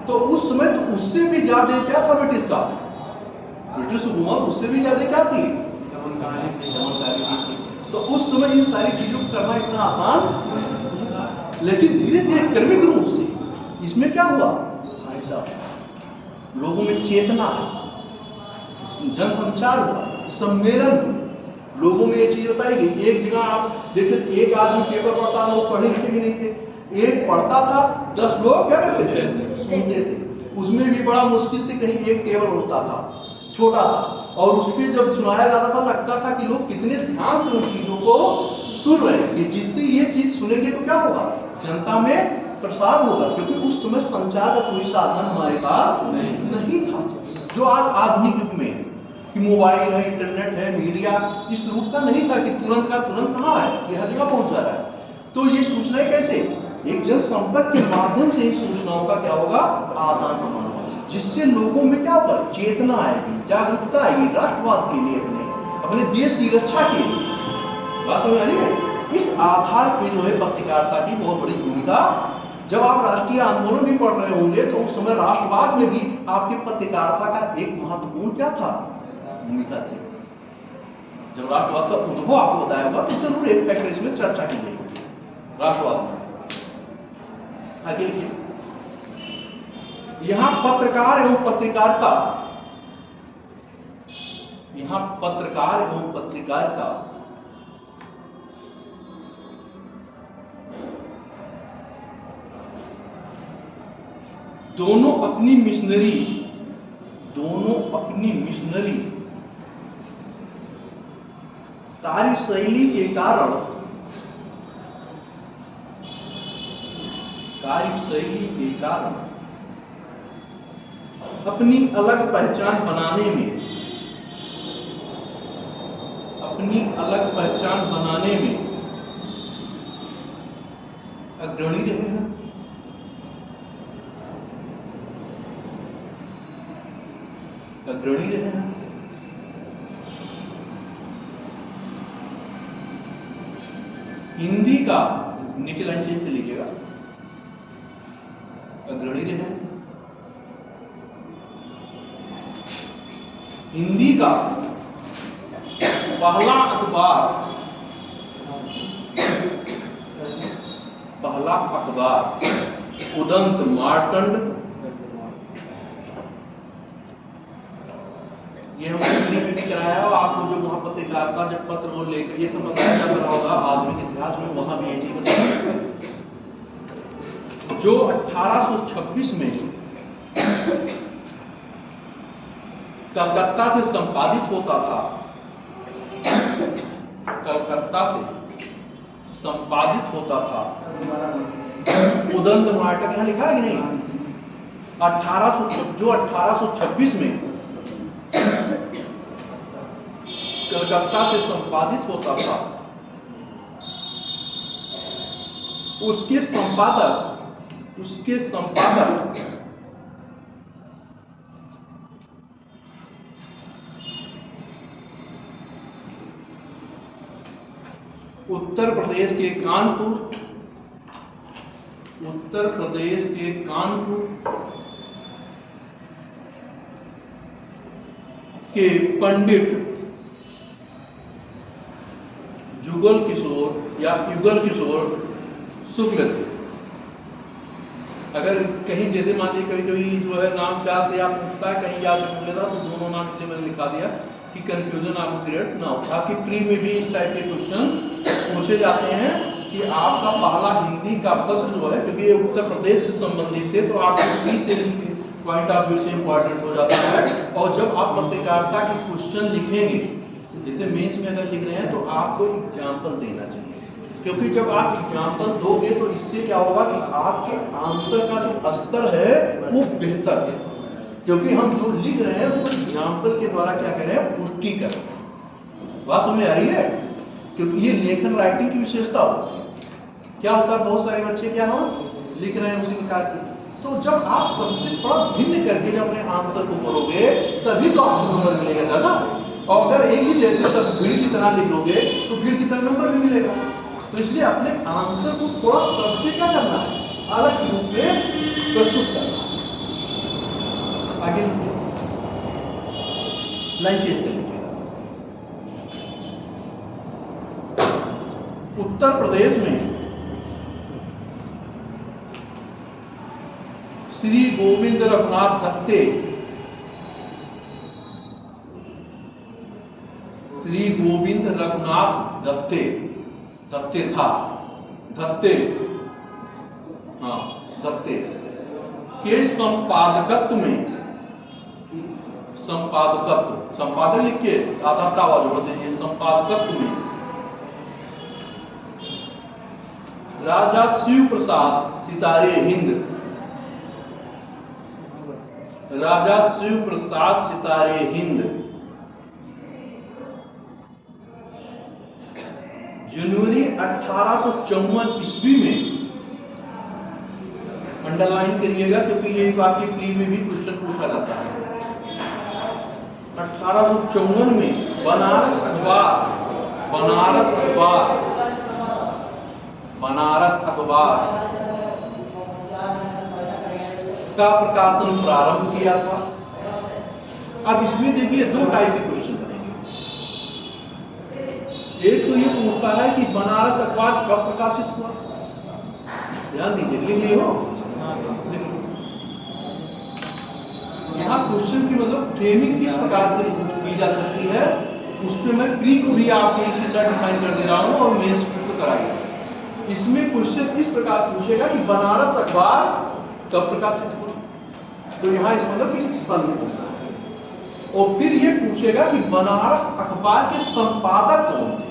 तो उस समय तो उससे भी ज्यादा क्या था ब्रिटिश का? ब्रिटिश हुकूमत उससे भी ज्यादा क्या थी? दमनकारी थी। तो उस समय इन सारी चीजों को करना इतना आसान नहीं था। लेकिन धीरे धीरे क्रमिक रूप से इसमें क्या हुआ? लोगों में चेतना, जनसंचार हुआ, सम्मेलन हुआ, लोगों में ये चीज बताई गई। एक जगह आप देखते एक आदमी पेपर पढ़ता, लोग पढ़े लिखे भी नहीं थे, एक पढ़ता था 10 लोग क्या करते थे? सुनते थे। उसमें भी बड़ा मुश्किल से कहीं एक टेबल होता था छोटा सा, और उस पर जब सुनाया जाता था लगता था कि लोग कितने ध्यान से उन चीजों को सुन रहे हैं, कि जिससे ये चीज सुनेंगे तो क्या होगा? जनता में प्रसार होगा, क्योंकि उस समय संचार का कोई साधन हमारे पास नहीं था जो आज आधुनिक युग में है, कि मोबाइल है, इंटरनेट है, मीडिया इस रूप का नहीं था कि तुरंत का तुरंत कहाँ है, ये हर जगह पहुंच जा रहा है। तो ये सूचनाएं कैसे? एक जनसंपर्क के माध्यम से इस सूचनाओं का क्या होगा? आदान प्रदान होगा, जिससे लोगों में क्या होगा? चेतना आएगी, जागरूकता आएगी राष्ट्रवाद के लिए, अपने देश की रक्षा के लिए। बात समझ आ रही है? इस आधार पे जो है पत्रकारिता की बहुत बड़ी भूमिका। जब आप राष्ट्रीय आंदोलन भी पढ़ रहे होंगे तो उस समय राष्ट्रवाद में भी आपकी पत्रकारिता का एक महत्वपूर्ण क्या था, भूमिका थी। जब राष्ट्रवाद का उद्भव आपको बताया होगा तो जरूर एक फैक्टर इसमें चर्चा की गई राष्ट्रवाद में। आगे लिखिए, यहां पत्रकार एवं पत्रकारिता, यहां पत्रकार एवं पत्रकारिता दोनों अपनी मिशनरी कार्यशैली के कारण अपनी अलग पहचान बनाने में अग्रणी रहे हैं। हिंदी का नीचे लाइन चेंज कर लीजिएगा, अग्रणी रहे। हिंदी का पहला अखबार उदंत मार्तंड, ये हमने भी कराया और आपको जो वहां पत्रकारिता जब पत्र को लेकर ये सब बताया जा रहा होगा आधुनिक इतिहास में, वहां भी ये चीज बताया जो 1826 में कलकत्ता से संपादित होता था, उदंत नाटक यहां लिखा है कि नहीं, 1826 में कलकत्ता से संपादित होता था, उसके संपादक उत्तर प्रदेश के कानपुर के पंडित युगल किशोर शुक्ल थे। अगर कहीं जैसे मान लीजिए कभी कभी जो है नाम चार से आप पूछता है, कहीं याद से पूछ लेता तो दोनों नाम इसलिए मैंने लिखा दिया कि कंफ्यूजन आपको क्रिएट ना हो। आपकी प्री में भी इस टाइप के क्वेश्चन पूछे जाते हैं कि आपका पहला हिंदी का पत्र जो है, क्योंकि ये उत्तर प्रदेश से संबंधित थे तो आपको प्री से पॉइंट ऑफ व्यू से इंपॉर्टेंट हो जाता है। और जब आप पत्रकारिता के क्वेश्चन लिखेंगे, जैसे मेंस में अगर लिख रहे हैं तो आपको एग्जाम्पल देना चाहिए, क्योंकि जब आप एग्जाम्पल दोगे तो इससे क्या होगा कि आपके आंसर का जो स्तर है वो बेहतर है, क्योंकि हम जो लिख रहे हैं उसको एग्जाम्पल के द्वारा क्या कर रहे हैं, पुष्टि कर रहे हैं। बात समझ आ रही है? क्योंकि ये लेखन राइटिंग की विशेषता होती है। क्या होता है, बहुत सारे बच्चे क्या हो लिख रहे हैं उसी प्रकार की, तो जब आप सबसे थोड़ा भिन्न करके जब अपने आंसर को करोगे तभी तो आपको नंबर मिलेगा दादा। और अगर एक ही जैसे सब भीड़ की तरह लिखोगे तो भीड़ की तरह नंबर भी मिलेगा। तो इसलिए अपने आंसर को थोड़ा सबसे क्या करना है, अलग रूप में प्रस्तुत करना है। आगे लिखिए, लाइन चेंज कर लीजिएगा। उत्तर प्रदेश में श्री गोविंद रघुनाथ दत्ते के संपादक लिख के आधा तावा जोड़ दीजिए, संपादकत्व में राजा शिव प्रसाद सितारे हिंद जनवरी 1854 ईस्वी में, अंडरलाइन करिएगा क्योंकि ये आपकी प्री में भी क्वेश्चन पूछा जाता है। 1854 में बनारस अखबार अखबार का प्रकाशन प्रारंभ किया था। अब इसमें देखिए दो टाइप के क्वेश्चन बनेंगे। एक तो ये पूछता है कि बनारस अखबार कब प्रकाशित हुआ। ध्यान दीजिए, लिख लिए हो? यहाँ क्वेश्चन की मतलब फ्रेमिंग किस प्रकार से की जा सकती है, उसमें मैं प्री को भी आपके इसी तरह डिफाइन कर दे रहा हूँ और मेंस को कराइए। इसमें क्वेश्चन इस प्रकार पूछेगा कि बनारस अखबार कब प्रकाशित हुआ, तो यहाँ इस मतलब कि सन पूछना है। और फिर ये पूछेगा कि बनारस अखबार के संपादक कौन थे,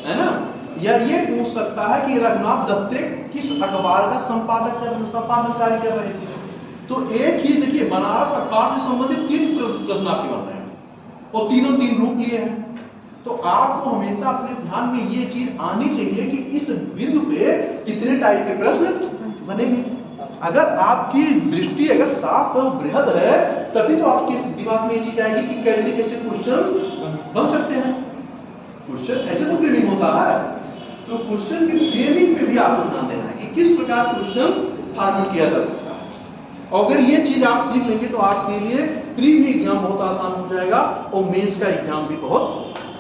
है ना। या ये पूछ सकता है कि रघुनाथ दत्ते किस अखबार का संपादन कार्य कर रहे थे। तो एक ही देखिए, बनारस अखबार से संबंधित 3 प्रश्न आपके बन रहे हैं और तीनों 3 रूप लिए हैं। तो आपको हमेशा अपने ध्यान में ये चीज आनी चाहिए कि इस बिंदु पे कितने टाइप के प्रश्न बनेंगे। अगर आपकी दृष्टि अगर साफ और बृहद है तभी तो आपके दिमाग में ये चीज आएगी कि कैसे कैसे क्वेश्चन बन सकते हैं। क्वेश्चन ऐसे तो फ्रेमिंग होता है, तो क्वेश्चन की फ्रेमिंग पे भी आपको ध्यान देना है कि किस प्रकार क्वेश्चन फॉर्मेट किया जा सकता है। अगर ये चीज आप सीख लेंगे तो आपके लिए प्री भी एग्जाम बहुत आसान हो जाएगा और मेंस का एग्जाम भी बहुत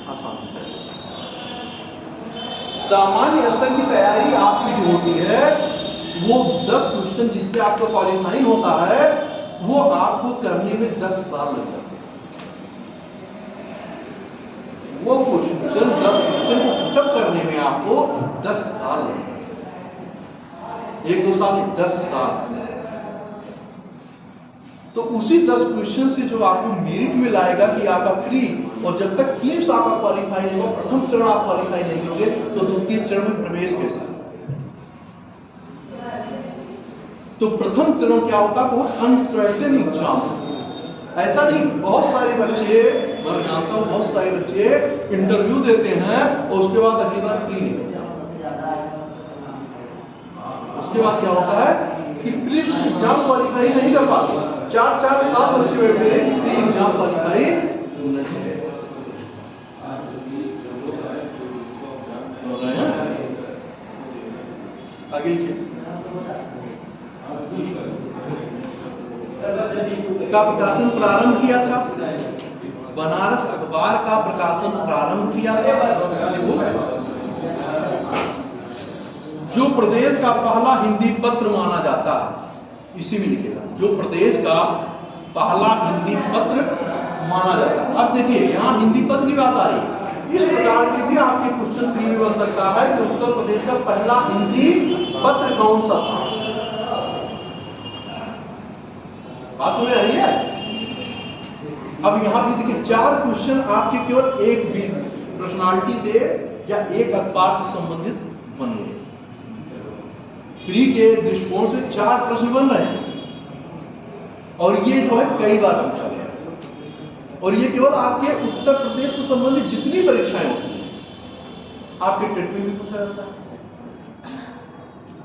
आसान हो जाएगा। सामान्य स्तर की तैयारी आपकी जो होती है वो 10 क्वेश्चन जिससे आपका क्वालिफाइंग होता है वो आपको करने में 10 साल लग जाते हैं। वो क्वेश्चन 10 क्वेश्चन को पुटअप करने में आपको 10 साल लगते हैं, 1-2 साल नहीं, 10 साल। तो उसी 10 क्वेश्चन से जो आपको मेरिट में लाएगा कि आपका प्री, और जब तक प्रीलिम्स आपका क्वालिफाई नहीं होगा, प्रथम चरण आप क्वालिफाई नहीं होंगे तो द्वितीय चरण में प्रवेश कैसे। तो प्रथम चरण क्या होता है, बहुत अनसर्टेन एग्जाम। ऐसा नहीं, बहुत सारे बच्चे, मैं जानता हूँ बहुत सारे बच्चे इंटरव्यू देते हैं और उसके बाद अगली बार प्री नहीं होता। उसके बाद क्या होता है कि प्रीलिम्स एग्जाम क्वालिफाई नहीं कर पाते। 4-4 साल बच्चे बैठे रहे कि प्री एग्जाम क्वालिफाई नहीं है। आगे का प्रकाशन प्रारंभ किया था, बनारस अखबार का प्रकाशन प्रारंभ किया था। जो प्रदेश का पहला हिंदी पत्र माना जाता है, इसी में लिखेगा, जो प्रदेश का पहला हिंदी पत्र माना जाता है। अब देखिए यहाँ हिंदी पत्र की बात आ रही है, इस प्रकार के भी आपके क्वेश्चन प्री में बन सकता है कि उत्तर प्रदेश का पहला हिंदी पत्र कौन सा था। बात समझ आ रही है। अब यहाँ भी देखिए 4 क्वेश्चन आपके केवल एक भी पर्सनालिटी से या एक अखबार से संबंधित बन गए। प्री के दृष्टिकोण से 4 प्रश्न बन रहे हैं और ये जो है कई बार पूछा गया है। और ये केवल आपके उत्तर प्रदेश से संबंधित जितनी परीक्षाएं होती हैं आपके टेट में भी पूछा जाता है।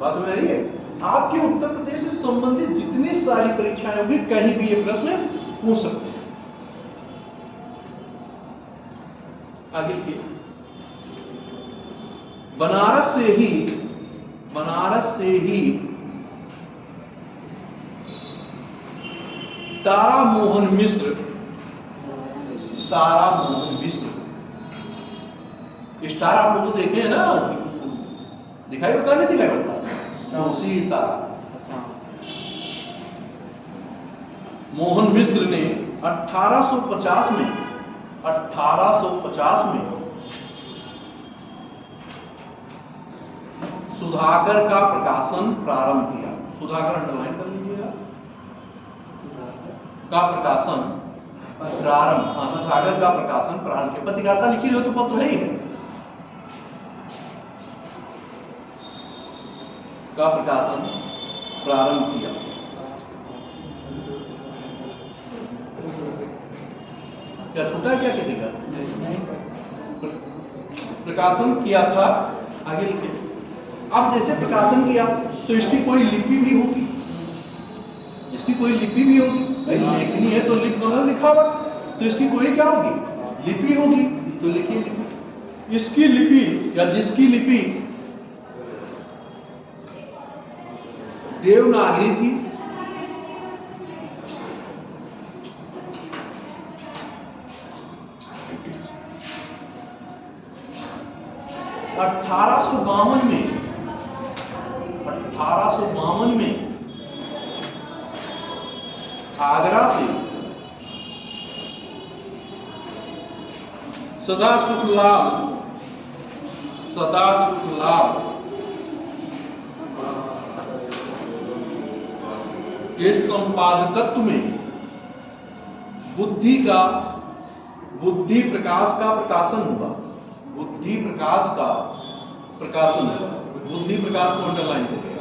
बात समझ आ रही है। आपके उत्तर प्रदेश से संबंधित जितनी सारी परीक्षाएं होंगी कहीं भी ये प्रश्न पूछ सकते हैं। आगे की बनारस से ही तारा मोहन मिश्र स्टार आप लोग देखे हैं ना, दिखाई पड़ता नहीं दिखाई पड़ता, उसी तारा मोहन मिश्र ने 1850 में सुधाकर का प्रकाशन प्रारंभ किया। सुधाकर अंडरलाइन कर लीजिएगा, का प्रकाशन प्रारंभ, हाँ सुधाकर का प्रकाशन प्रारंभ किया। पत्रकारिता लिखी रही हो तो पत्र है ही का प्रकाशन प्रारंभ किया। क्या छूटा है क्या किसी का? प्रकाशन किया था, आगे लिखे। अब जैसे प्रकाशन किया तो इसकी कोई लिपि भी होगी, लेखनी है तो लिखावट, तो इसकी कोई क्या होगी, लिपि होगी। तो लिखिए लिपि, इसकी लिपि या जिसकी लिपि देवनागरी थी। अठारह सौ बावन में आगरा से सदा सुखलाल के संपादकत्व में बुद्धि प्रकाश का प्रकाशन हुआ। बुद्धि प्रकाश को अंडरलाइन करिए।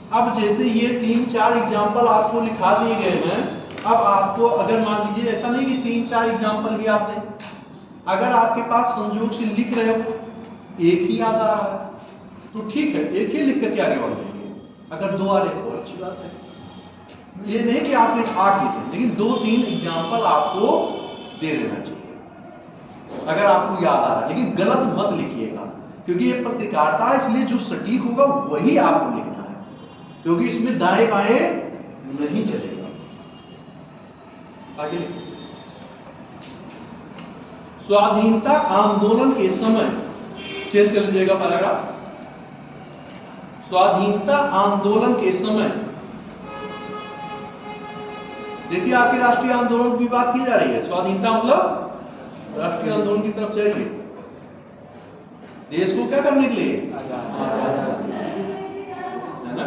अब जैसे ये 3-4 एग्जाम्पल आपको लिखा दिए गए हैं, अब आपको अगर मान लीजिए ऐसा नहीं कि 3-4 एग्जाम्पल ही आप दें, अगर आपके पास संयोग से लिख रहे हो एक ही याद आ रहा है तो ठीक है, एक ही लिख करके आगे बढ़ जाएंगे। अगर 2 आ रहे तो अच्छी बात है। ये नहीं कि आपने 8 लिखे, लेकिन 2-3 एग्जाम्पल आपको दे देना चाहिए अगर आपको याद आ रहा है। लेकिन गलत मत लिखिएगा, क्योंकि ये पत्रकारिता है, इसलिए जो सटीक होगा वही आपको लिखना है, क्योंकि इसमें दाएं बाएं नहीं चलेगा। आगे लिखो। स्वाधीनता आंदोलन के समय, चेंज कर लीजिएगा पैराग्राफ। स्वाधीनता आंदोलन के समय, देखिए आपके राष्ट्रीय आंदोलन की बात की जा रही है। स्वाधीनता मतलब राष्ट्रीय आंदोलन की तरफ जाइए। देश को क्या करने के लिए? है ना?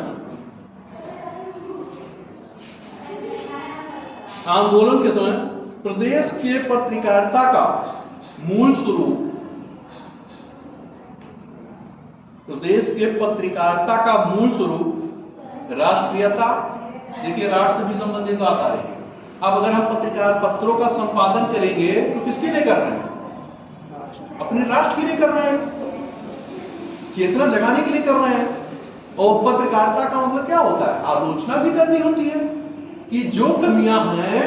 आंदोलन के समय प्रदेश के पत्रकारिता का मूल स्वरूप, राष्ट्रीयता, देखिए राष्ट्र से भी संबंधित बात आ रही है। अब अगर हम पत्रों का संपादन करेंगे तो किसके लिए कर रहे हैं? अपने राष्ट्र के लिए कर रहे हैं, चेतना जगाने के लिए कर रहे हैं। और पत्रकारिता का मतलब क्या होता है? आलोचना भी करनी होती है कि जो कमियां हैं,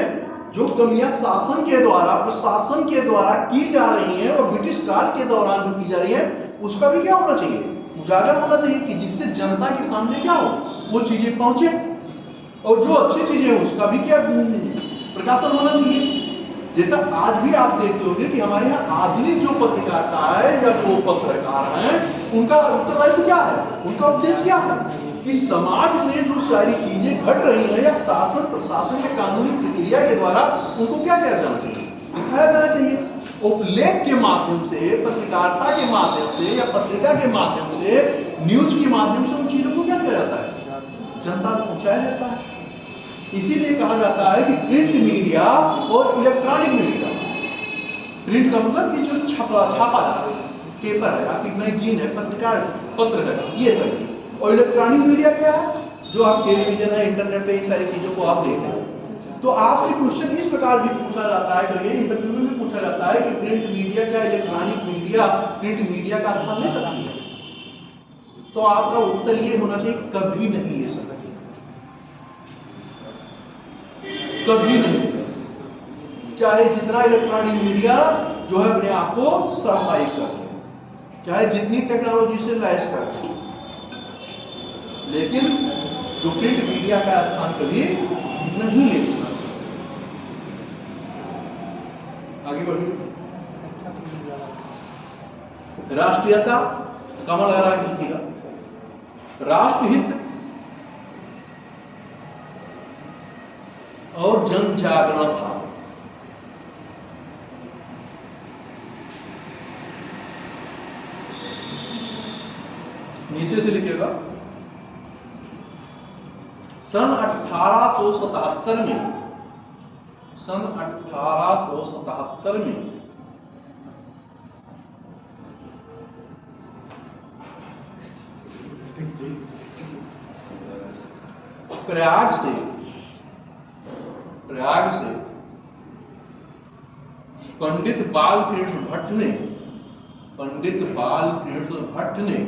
जो कमियां शासन के द्वारा, प्रशासन के द्वारा की जा रही हैं और ब्रिटिश काल के दौरान जो की जा रही है, उसका भी क्या होना चाहिए? उजागर होना चाहिए, कि जिससे जनता के सामने क्या हो, वो चीजें पहुंचे। और जो अच्छी चीजें हैं उसका भी क्या प्रकाशन होना चाहिए। जैसा आज भी आप देखते होंगे कि हमारे यहाँ आधुनिक जो पत्रकारिता है या जो पत्रकार हैं, उनका उत्तरदायित्व क्या है? उनका उद्देश्य क्या है? कि समाज में जो सारी चीजें घट रही हैं या शासन प्रशासन के कानूनी प्रक्रिया के द्वारा उनको क्या किया जाना चाहिए? दिखाया जाना चाहिए। उपलेख के माध्यम से, पत्रकारिता के माध्यम से या पत्रिका के माध्यम से, न्यूज के माध्यम से उन चीजों को क्या किया जाता है? जनता तक पहुंचाया जाता है। इसीलिए कहा जाता है कि प्रिंट मीडिया और इलेक्ट्रॉनिक मीडिया, प्रिंट का मतलब कि जो छापा जा रहा है, पेपर है, आपकी मैगजीन है, पत्र है, ये सब चीज। और इलेक्ट्रॉनिक मीडिया क्या है? जो आप टेलीविजन है, इंटरनेट पे इन सारी चीजों को आप देख रहे हैं। तो आपसे क्वेश्चन इस प्रकार भी पूछा जाता है, तो ये इंटरव्यू में भी पूछा जाता है कि प्रिंट मीडिया क्या इलेक्ट्रॉनिक मीडिया प्रिंट मीडिया का स्थान ले सकती है? तो आपका उत्तर ये होना चाहिए, कभी नहीं ले सकती, कभी नहीं ले सकती। चाहे जितना इलेक्ट्रॉनिक मीडिया जो है अपने आप को सामुदायिक कर, चाहे जितनी टेक्नोलॉजी से लैस कर, लेकिन जो प्रिंट मीडिया का स्थान कभी नहीं ले सकता। आगे बढ़िए। राष्ट्रीयता, कमल लगा लिखिएगा। राष्ट्रहित और जन जागरण था। नीचे से लिखिएगा। सन 1877 में प्रयाग से पंडित बालकृष्ण भट्ट ने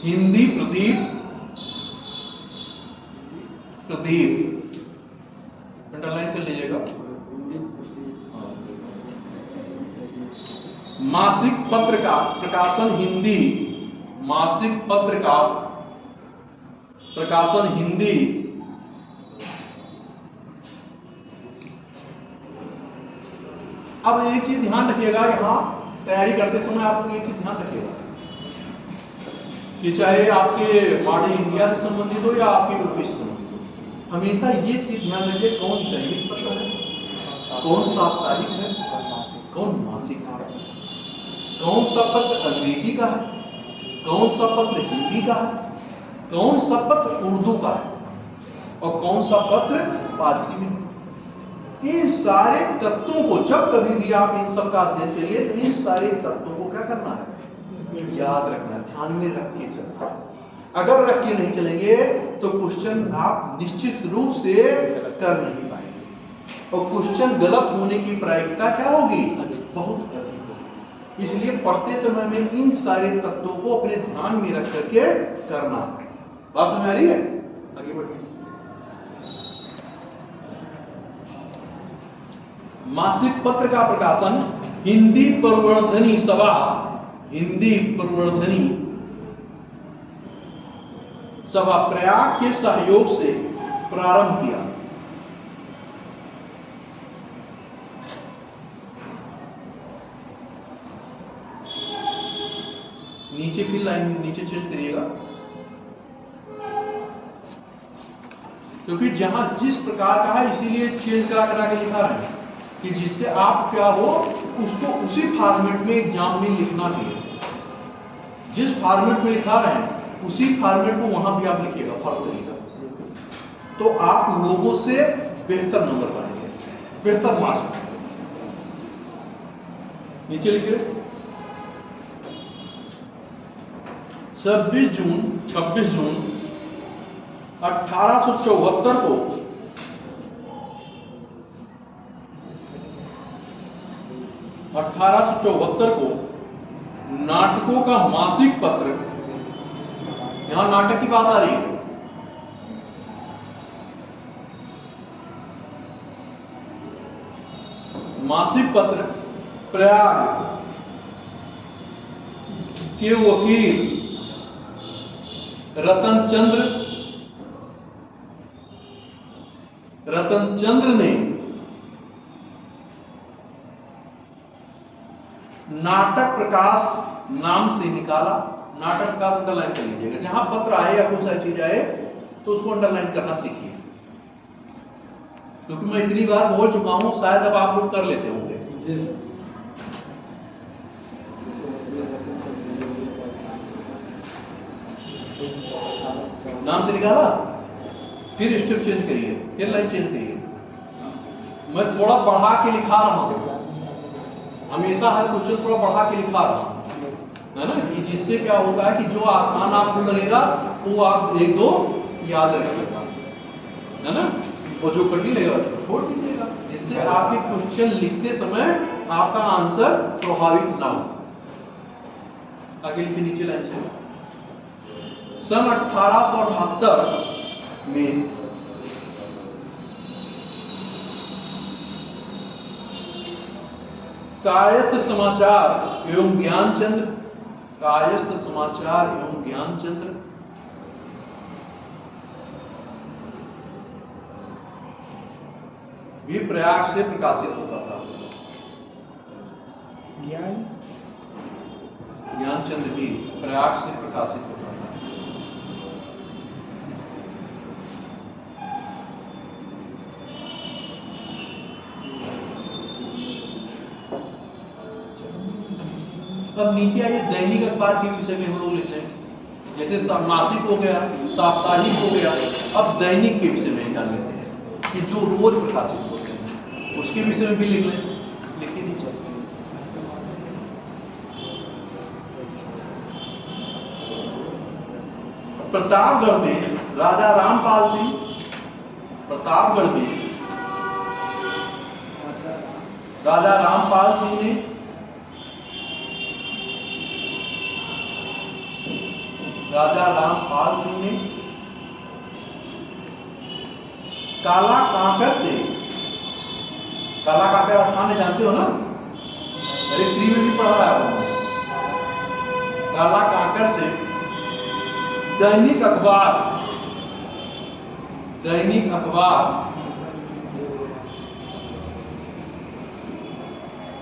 हिंदी प्रदीप देव, अंडरलाइन कर लीजिएगा। मासिक पत्र का प्रकाशन हिंदी, मासिक पत्र का प्रकाशन हिंदी अब एक चीज ध्यान रखिएगा, यहां तैयारी करते समय आपको एक चीज ध्यान रखिएगा कि चाहे आपके मॉडर्न इंडिया से संबंधित हो या आपके यूपी से संबंधित हो, हमेशा ये चीज ध्यान रखिए कौन दैनिक पत्र है, कौन साप्ताहिक है, कौन मासिक है, कौन सा पत्र अंग्रेजी का है, कौन सा पत्र हिंदी का है, कौन सा पत्र उर्दू का है और कौन सा पत्र फारसी में है। इन सारे तत्वों को जब कभी भी आप इन सब का अध्ययन करिए तो इन सारे तत्वों को क्या करना है, याद रखना, ध्यान में रख के चलना। अगर रख के नहीं चलेंगे तो क्वेश्चन आप निश्चित रूप से कर नहीं पाएंगे और क्वेश्चन गलत होने की प्रायिकता क्या होगी, बहुत अधिक होगी। इसलिए पढ़ते समय में इन सारे तत्वों को अपने ध्यान में रख करके करना। बात समझ आ रही है? आगे बढ़िए। मासिक पत्र का प्रकाशन हिंदी प्रवर्धनी सभा, हिंदी प्रवर्धनी सभा प्रयाग के सहयोग से प्रारंभ किया। नीचे की लाइन नीचे चेंज करिएगा, क्योंकि जहां जिस प्रकार का है इसीलिए चेंज करा करा के लिखा रहे हैं कि जिससे आप क्या हो उसको उसी फॉर्मेट में एग्जाम में लिखना भी है। जिस फॉर्मेट में लिखा रहे हैं उसी फॉर्मेट को वहां भी आप लिखिएगा, फॉलो करिएगा, तो आप लोगों से बेहतर नंबर पाएंगे, बेहतर मार्क्स। नीचे लिखिए 26 जून 1874 को नाटकों का मासिक पत्र, यहां नाटक की बात आ रही है, मासिक पत्र प्रयाग के वकील रतन चंद्र ने नाटक प्रकाश नाम से निकाला। नाटक प्रकाश अंडरलाइन कर लीजिएगा, जहां पत्र आए या कोई सारी चीज आए तो उसको अंडरलाइन करना सीखिए, क्योंकि मैं इतनी बार बोल चुका हूं, शायद अब आप लोग कर लेते होंगे। नाम से निकाला, फिर स्टेप चेंज करिए, फिर लाइन चेंज करिए। मैं थोड़ा बढ़ा के लिखा रहा हूं, हमेशा हर क्वेश्चन थोड़ा बढ़ा के लिखा रहा हूं, है ना, कि जिससे क्या होता है कि जो आसान आपको लगेगा वो आप एक दो याद रखिएगा, है ना, और जो कठिन लगेगा तो छोड़ दीजिएगा, जिससे आपके क्वेश्चन लिखते समय आपका आंसर प्रभावित ना हो। आगे लिखिए नीचे लाइन से। सन 1878 में कायस्थ समाचार एवं ज्ञानचंद्र भी प्रयाग से प्रकाशित होता था। ज्ञानचंद्र भी प्रयाग से प्रकाशित होता था। अब नीचे आइए, दैनिक अखबार के विषय में हम लोग लिख लें, जैसे मासिक हो गया, साप्ताहिक हो गया। अब दैनिक के विषय में जान लेते हैं कि जो रोज प्रकाशित होते हैं उसके विषय में भी लिख लें। लिखिए नीचे। प्रतापगढ़ में राजा रामपाल सिंह ने काला कांकर से, काला कांकर स्थान में जानते हो ना, अरे प्री में भी पढ़ा है वो। काला कांकर से दैनिक अखबार, दैनिक अखबार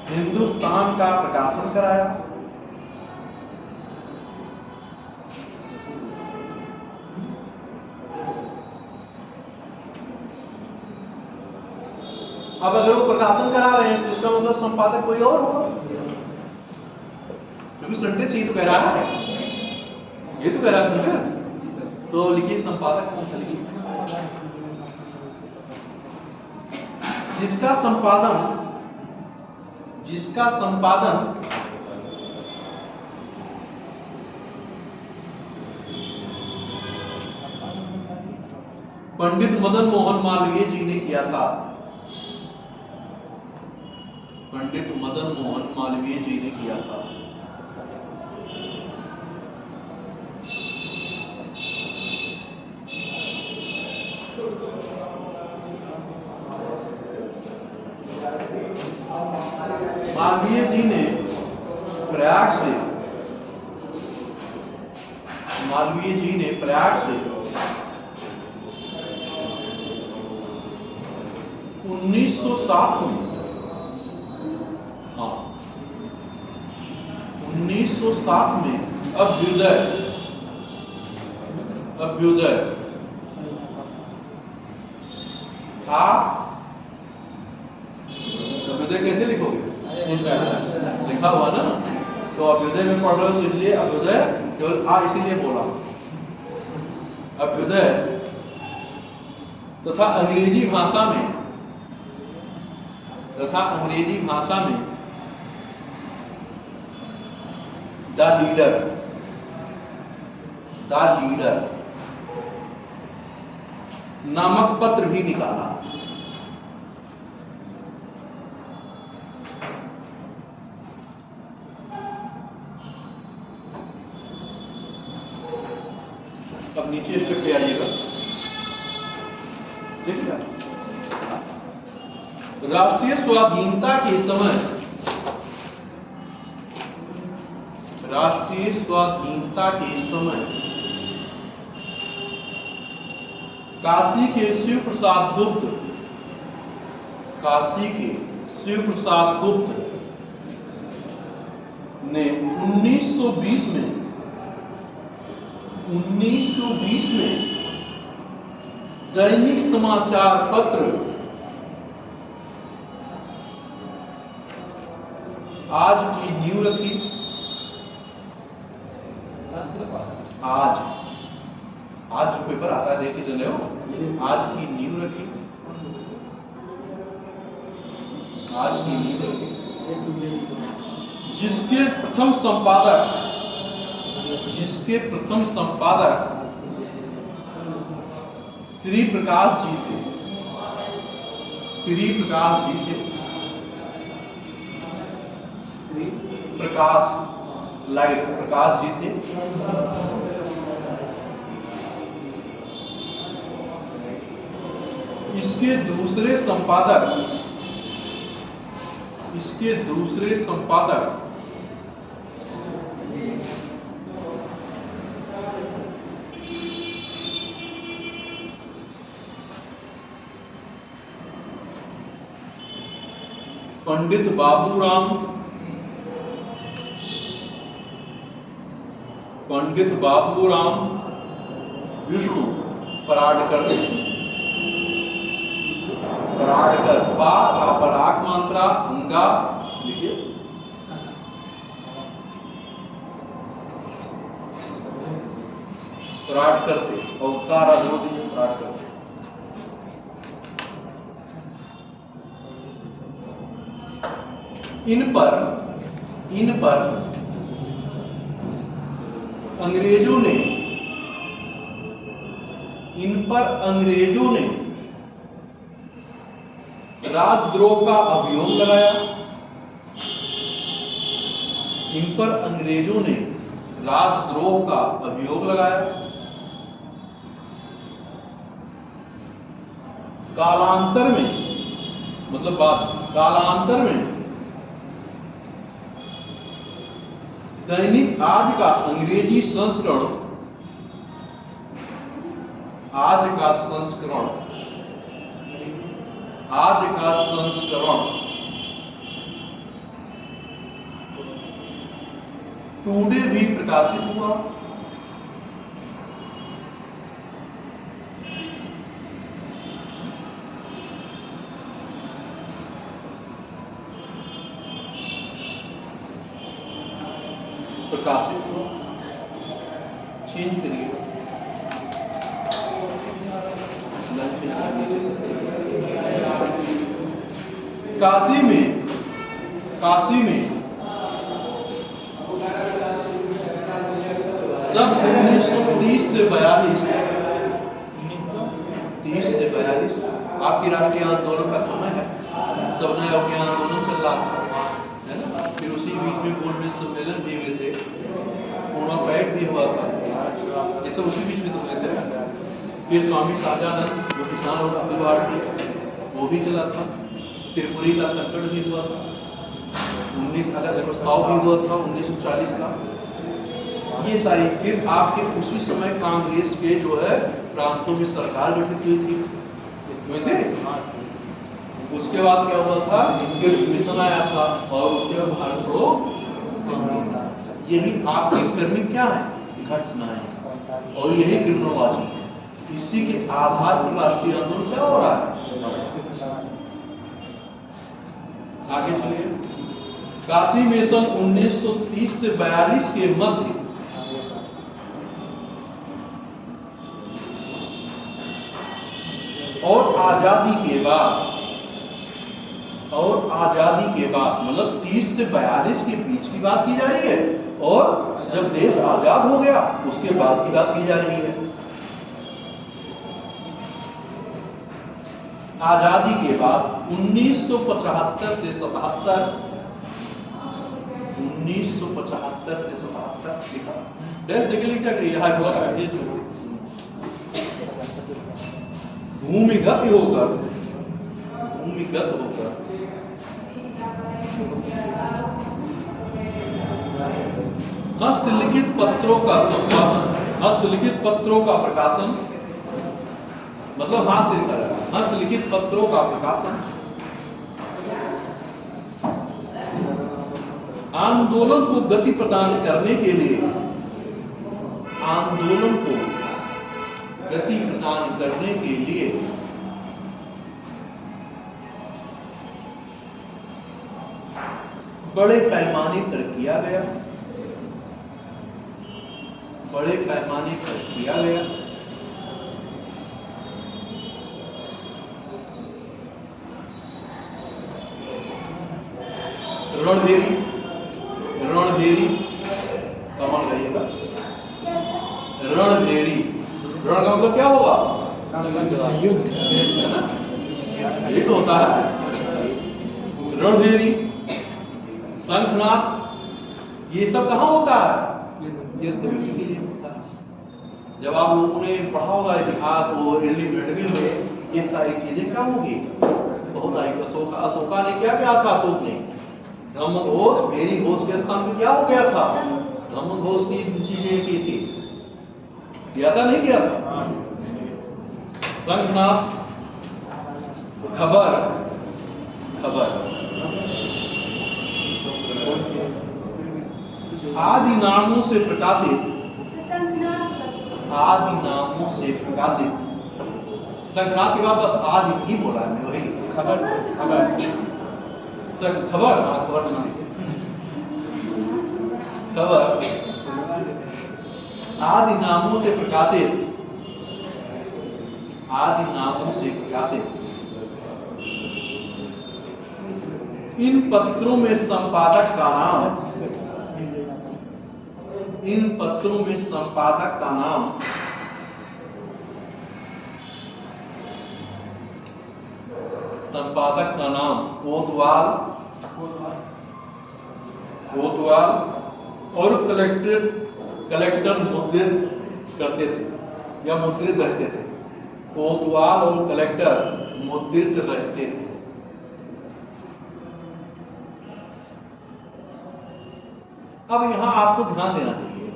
हिंदुस्तान का प्रकाशन कराया। अब अगर वो प्रकाशन करा रहे हैं तो इसका मतलब संपादक कोई और होगा, क्योंकि सेंटेंस ये तो कह रहा है, ये तो कह रहा है सेंटेंस। तो लिखिए संपादक कौन सा लिखिए, जिसका संपादन, जिसका संपादन पंडित मदन मोहन मालवीय जी ने किया था, पंडित मदन मोहन मालवीय जी ने किया था। मालवीय जी ने प्रयाग से, मालवीय जी ने प्रयाग से 1907 में, हाँ 1907 में अभ्युदय, अभ्युदय था। अभ्युदय कैसे लिखोगे, लिखा हुआ ना, तो अभ्युदय में पढ़ रहे हो तो इसलिए अभ्युदय केवल आ इसीलिए बोला, अभ्युदय तथा अंग्रेजी भाषा में, तथा अंग्रेजी भाषा में द लीडर, द लीडर नामक पत्र भी निकाला। अब नीचे स्टेप पे आइएगा, देखिएगा राष्ट्रीय स्वाधीनता के समय, राष्ट्रीय स्वाधीनता के समय काशी के शिव प्रसाद गुप्त, काशी के शिव प्रसाद गुप्त ने 1920 में 1920 में दैनिक समाचार पत्र आज की नींव रखी। आज, आज जो पेपर आता है देख के हो, आज की नींव रखी, आज की नींव रखी, जिसके प्रथम संपादक, जिसके प्रथम संपादक श्री प्रकाश जी थे, श्री प्रकाश जी थे, श्री प्रकाश लाइट प्रकाश जी थे। इसके दूसरे संपादक, इसके दूसरे संपादक पंडित बाबूराम, पंडित बाबूराम विष्णु पराडकर, पराडकर पराग मात्रा अंगा लिखिए, पराडकर थे, अवतार अवरोधी पराडकर थे। इन पर अंग्रेजों ने, इन पर अंग्रेजों ने राजद्रोह का अभियोग लगाया। इन पर अंग्रेजों ने राजद्रोह का अभियोग लगाया। कालांतर में, मतलब बाद कालांतर में दैनिक आज का अंग्रेजी संस्करण, आज का संस्करण टुडे भी प्रकाशित हुआ। प्रकाशित हुआ, चेंज करिएगा। काशी में सब 1930 से 42 आपकी राष्ट्रीय आंदोलन का समय है। सब नया आंदोलन चल रहा था, है ना। फिर उसी बीच में गोल मेज सम्मेलन भी हुए थे, पूर्णा पैट भी हुआ था, ये सब उसी बीच में तो हुए थे। फिर स्वामी शाहजानंद जो किसान और अखिलवाड़ थे वो भी चला था। त्रिपुरी का संकट भी हुआ था, 19 अगस्त प्रस्ताव भी हुआ था 1940 का। ये सारी फिर आपके उसी समय कांग्रेस के जो है प्रांतों में सरकार गठित हुई थी, उसके बाद क्या हुआ था, फिर मिशन आया था और उसके बाद भारत छोड़ो। यही आपकी क्रमिक क्या है, घटनाएं, और यही क्रिमिनोलॉजी है। इसी के आधार पर राष्ट्रीय आंदोलन क्या हो रहा है। आगे चलिए। काशी में सन 1930 से 42 के मध्य और आजादी के बाद मतलब 30 से 42 के बीच की बात की जा रही है, और जब देश आजाद हो गया उसके बाद की बात की जा रही है। आजादी के बाद 1975 से 77, 1975 से 77 लिखा। डेस्क देखे क्या करिए, हाई ब्लॉक भूमिगत होकर हस्तलिखित पत्रों का संपादन, हस्तलिखित पत्रों का प्रकाशन, मतलब हाथ से लिखा जाएगा, हस्तलिखित पत्रों का प्रकाशन, आंदोलन को गति प्रदान करने के लिए, आंदोलन को गति प्रदान करने के लिए बड़े पैमाने पर किया गया, बड़े पैमाने पर किया गया। रणभेरी, रणभेरी कमान लगाइएगा। रणभेरी, रण का मतलब क्या होगा, युद्ध, है ना, ये तो होता है। रणभेरी, शंखनाद, ये सब कहाँ होता है, युद्ध के लिए होता है। जब आप लोगों ने पढ़ा होगा इतिहास वो मेडविल में, ये सारी चीजें क्या होगी, बहुत आई। अशोका ने क्या किया था, अशोक ने ब्रह्मघोष, मेरी घोष के स्थान में क्या हो गया था, ब्रह्मघोष की चीजें की थी, किया था नहीं किया था। शंखनाद, खबर, खबर, आदि नामों से प्रकाशित, आदि नामों से प्रकाशित। शंखनाद के बाद बस आदि ही बोला है, मैं वही खबर, खबर, खबर, खबर नहीं, खबर, आदि नामों से प्रकाशित, आदि नामों से प्रकाशित। इन पत्रों में संपादक का नाम, इन पत्रों में संपादक का नाम कोतवाल, कोतवाल और कलेक्टर मुद्रित करते थे या मुद्रित रहते थे। कोतवाल और कलेक्टर मुद्रित रहते थे। अब यहाँ आपको ध्यान देना चाहिए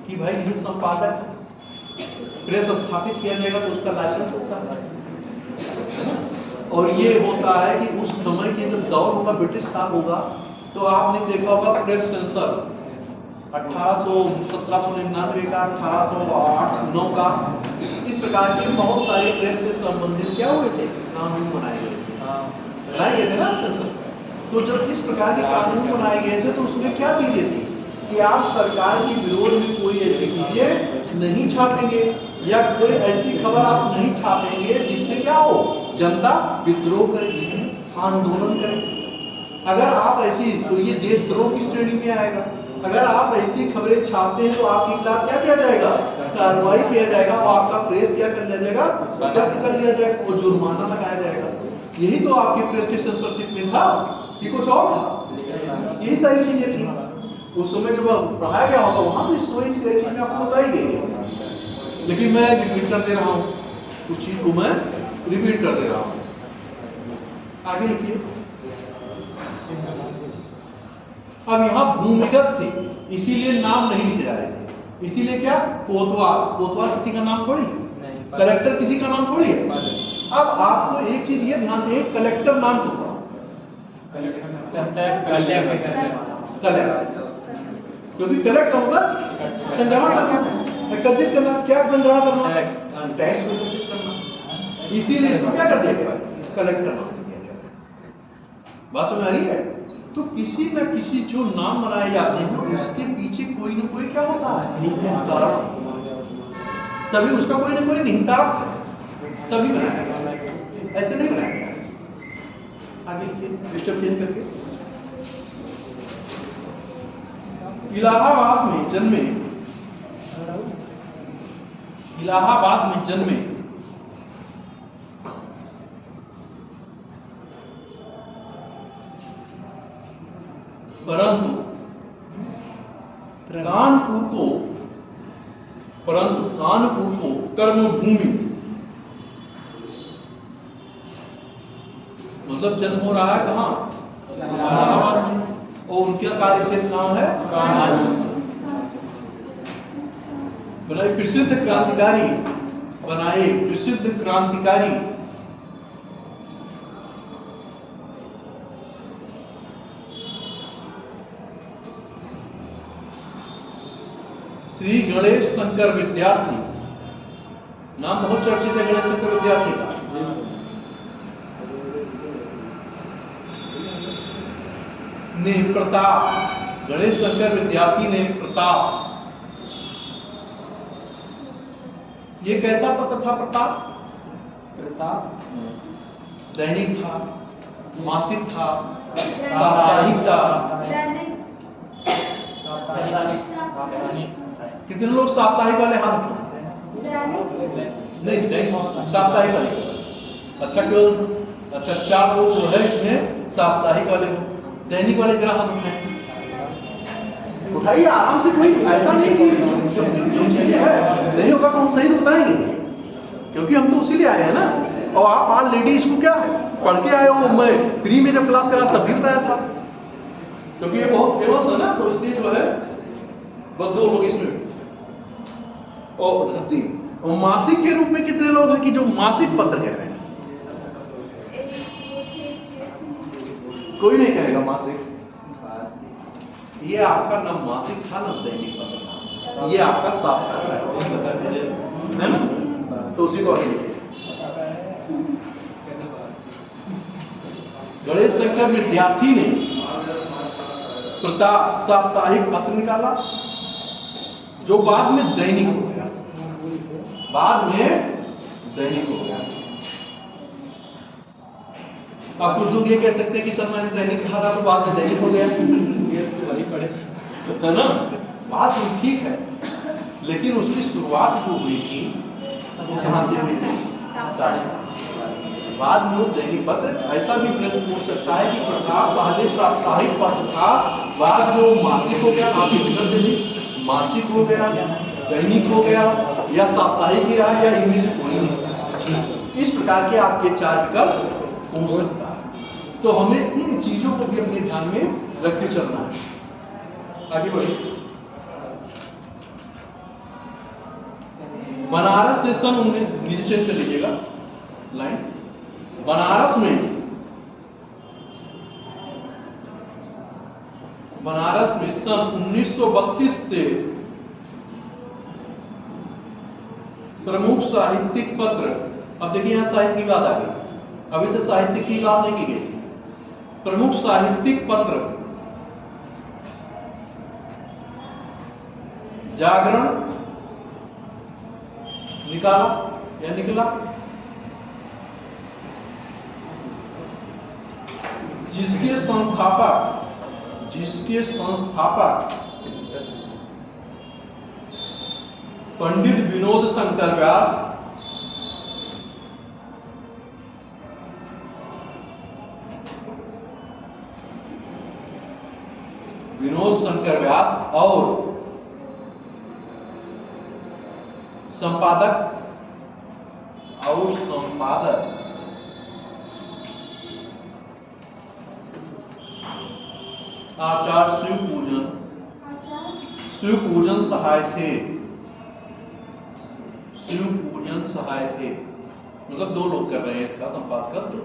कि भाई ये संपादक प्रेस स्थापित किया जाएगा तो उसका लाइसेंस होता है, और ये होता है कि उस समय के जब दौर होगा ब्रिटिश का होगा, तो आपने देखा होगा प्रेस सेंसर 1799 का, 1808-9 का, इस प्रकार के बहुत सारे प्रेस से संबंधित क्या हुए थे, कानून बनाए गए थे, बनाए गए थे ना सेंसर। तो जब इस प्रकार के कानून बनाए गए थे तो उसमें क्या चीजें थी कि आप सरकार के विरोध में कोई ऐसी चीजें नहीं छापेंगे, या कोई ऐसी खबर आप नहीं छापेंगे जिससे क्या हो, जनता विद्रोह करेगी, आंदोलन करेगी। अगर आप ऐसी, तो ये देशद्रोह की श्रेणी में आएगा। अगर आप ऐसी खबरें छापते हैं तो आपके खिलाफ क्या किया जाएगा, कार्रवाई किया जाएगा, और आपका प्रेस क्या कर लिया जाएगा, जब्त कर लिया जाएगा, और जुर्माना लगाया जाएगा। यही तो आपके प्रेस के सेंसरशिप में था कि कुछ और था, यही सारी चीजें थी। उस समय जब पढ़ाया गया होगा वहां तो इस वही सारी चीजें आपको बताई गई, लेकिन मैं रिपीट कर दे रहा हूँ, उस चीज को मैं रिपीट कर दे रहा हूँ। आगे लिखिए। अब यहाँ भूमिगत थे, इसीलिए नाम नहीं लिखे जा रहे थे। इसीलिए क्या, कोतवाल, कोतवाल किसी का नाम थोड़ी है, कलेक्टर किसी का नाम थोड़ी है। अब आपको एक चीज ये ध्यान चाहिए, कलेक्टर नाम क्यों पड़ा, कलेक्टर, क्योंकि कलेक्ट होगा संग्रह करना, एकत्रित करना। क्या संग्रह करना, टैक्स को एकत्रित करना, इसीलिए इसको क्या कर दिया गया, कलेक्टर नाम दिया गया। बात समझ आ रही है। तो किसी न किसी जो नाम बनाए जाते हैं उसके पीछे कोई ना कोई क्या होता है, कारण, तभी उसका कोई ना कोई निहितार्थ है, तभी बनाया गया, ऐसे नहीं बनाया गया। आगे सिस्टम चेंज करके इलाहाबाद में जन्मे, इलाहाबाद में जन्मे परंतु कानपुर को कर्मभूमि, मतलब जन्म हो रहा है कहाँ, इलाहाबाद में, और उनका कार्य क्षेत्र कहाँ है, बनाए प्रसिद्ध क्रांतिकारी, बनाए प्रसिद्ध क्रांतिकारी श्री गणेश शंकर विद्यार्थी, नाम बहुत चर्चित है गणेश शंकर विद्यार्थी का, ने प्रताप, गणेश शंकर विद्यार्थी ने प्रताप, ये कैसा पत्र था प्रताप, दैनिक था, मासिक था, साप्ताहिक था, कितने लोग साप्ताहिक वाले हाथ नहीं, दैनिक साप्ताहिक वाले, अच्छा क्यों, अच्छा 4 लोग जो है इसमें साप्ताहिक वाले, दैनिक वाले जरा हाथ उठाइए आराम से, कोई ऐसा नहीं कि जो चीजें है नहीं होगा तो हम सही तो बताएंगे, क्योंकि हम तो उसी लिए आए हैं ना। और आप आज लेडी इसको क्या है पढ़ के आए हो, मैं फ्री में जब क्लास करा तब भी बताया था, क्योंकि ये बहुत फेमस है ना, तो इसलिए जो है बस 2 लोग इसमें, और 3। और मासिक के रूप में कितने लोग हैं कि जो मासिक पत्र कह रहे हैं, कोई नहीं कहेगा मासिक, ये आपका न मासिक था न दैनिक पत्र था, ये आपका साप्ताहिक है ना, तो उसी को आगे लिखिए। गणेश शंकर विद्यार्थी ने प्रताप साप्ताहिक पत्र निकाला, जो बाद में दैनिक हो गया, बाद में दैनिक हो गया। आप कुछ लोग ये कह सकते हैं कि सर मैंने दैनिक लिखा था तो बाद में दैनिक हो गया, है ना, बात तो ठीक है, लेकिन उसकी शुरुआत जो हुई थी वो कहां से हुई थी, बाद में वो दैनिक पत्र। ऐसा भी प्रश्न पूछ सकता है कि प्रताप पहले साप्ताहिक पत्र था, बाद में वो मासिक हो गया, आप ये विकल्प दे दी, मासिक हो गया, दैनिक हो गया, या साप्ताहिक ही रहा, या इनमें से कोई नहीं। इस प्रकार के आपके 4 विकल्प हो सकता है। तो हमें इन चीजों को भी अपने ध्यान में रख के चलना है। आगे बढ़िए। बनारस से सन 19 नीचे चेंज कर लीजिएगा लाइन। बनारस में सन 1932 से प्रमुख साहित्यिक पत्र, अब देखिए यहां साहित्य की बात आ गई, अभी तो साहित्य की बात नहीं की गई थी। प्रमुख साहित्यिक पत्र जागरण निकाला या निकला, जिसके संस्थापक पंडित विनोद शंकर व्यास, और संपादक आचार्य शिव पूजन सहाय थे। मतलब 2 लोग कर रहे हैं इसका संपादकत्व,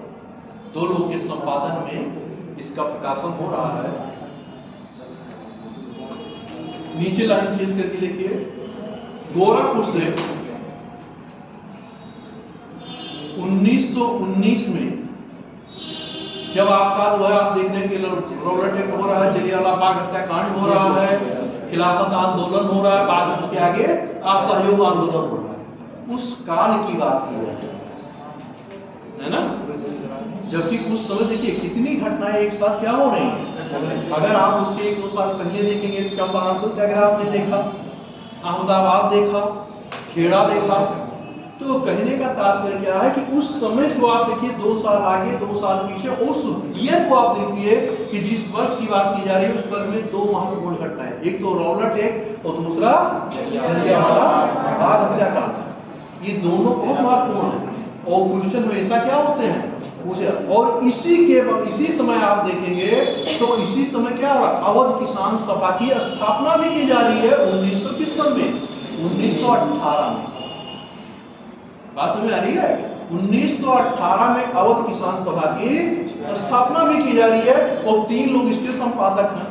2 लोग के संपादन में इसका प्रकाशन हो रहा है। नीचे लाइन चेंज करके लिखिए, गोरखपुर से 1919 में जब आपका जो है आप देखने के रोलर टेप हो रहा है, जलियांवाला बाग हत्याकांड हो रहा है, खिलाफत आंदोलन हो रहा है, बाद में उसके आगे असहयोग आंदोलन हो रहा है, उस काल की बात की जाती है ना। जबकि उस समय देखिए कितनी घटनाएं एक साथ क्या हो रही हैं। अगर आप उसके 1-2 साल पहले देखेंगे, चंपारण सत्याग्रह आपने देखा, अहमदाबाद देखा, खेड़ा देखा, तो कहने का तात्पर्य क्या है कि उस समय को आप देखिए 2 साल आगे 2 साल पीछे, उस ईयर को आप देखिए कि जिस वर्ष की बात की जा रही है उस वर्ष में 2 महत्वपूर्ण घटनाएं, एक तो रौलट एक्ट और दूसरा जलियांवाला बाग हत्याकांड। ये दोनों बहुत महत्वपूर्ण है और क्वेश्चन हमेशा क्या होते हैं पूछे। और इसी समय आप देखेंगे तो इसी समय क्या हो रहा, अवध किसान सभा की स्थापना भी की जा रही है 1918 में। बात समझ आ रही है? 1918 में अवध किसान सभा की स्थापना भी की जा रही है और 3 लोग इसके संपादक हैं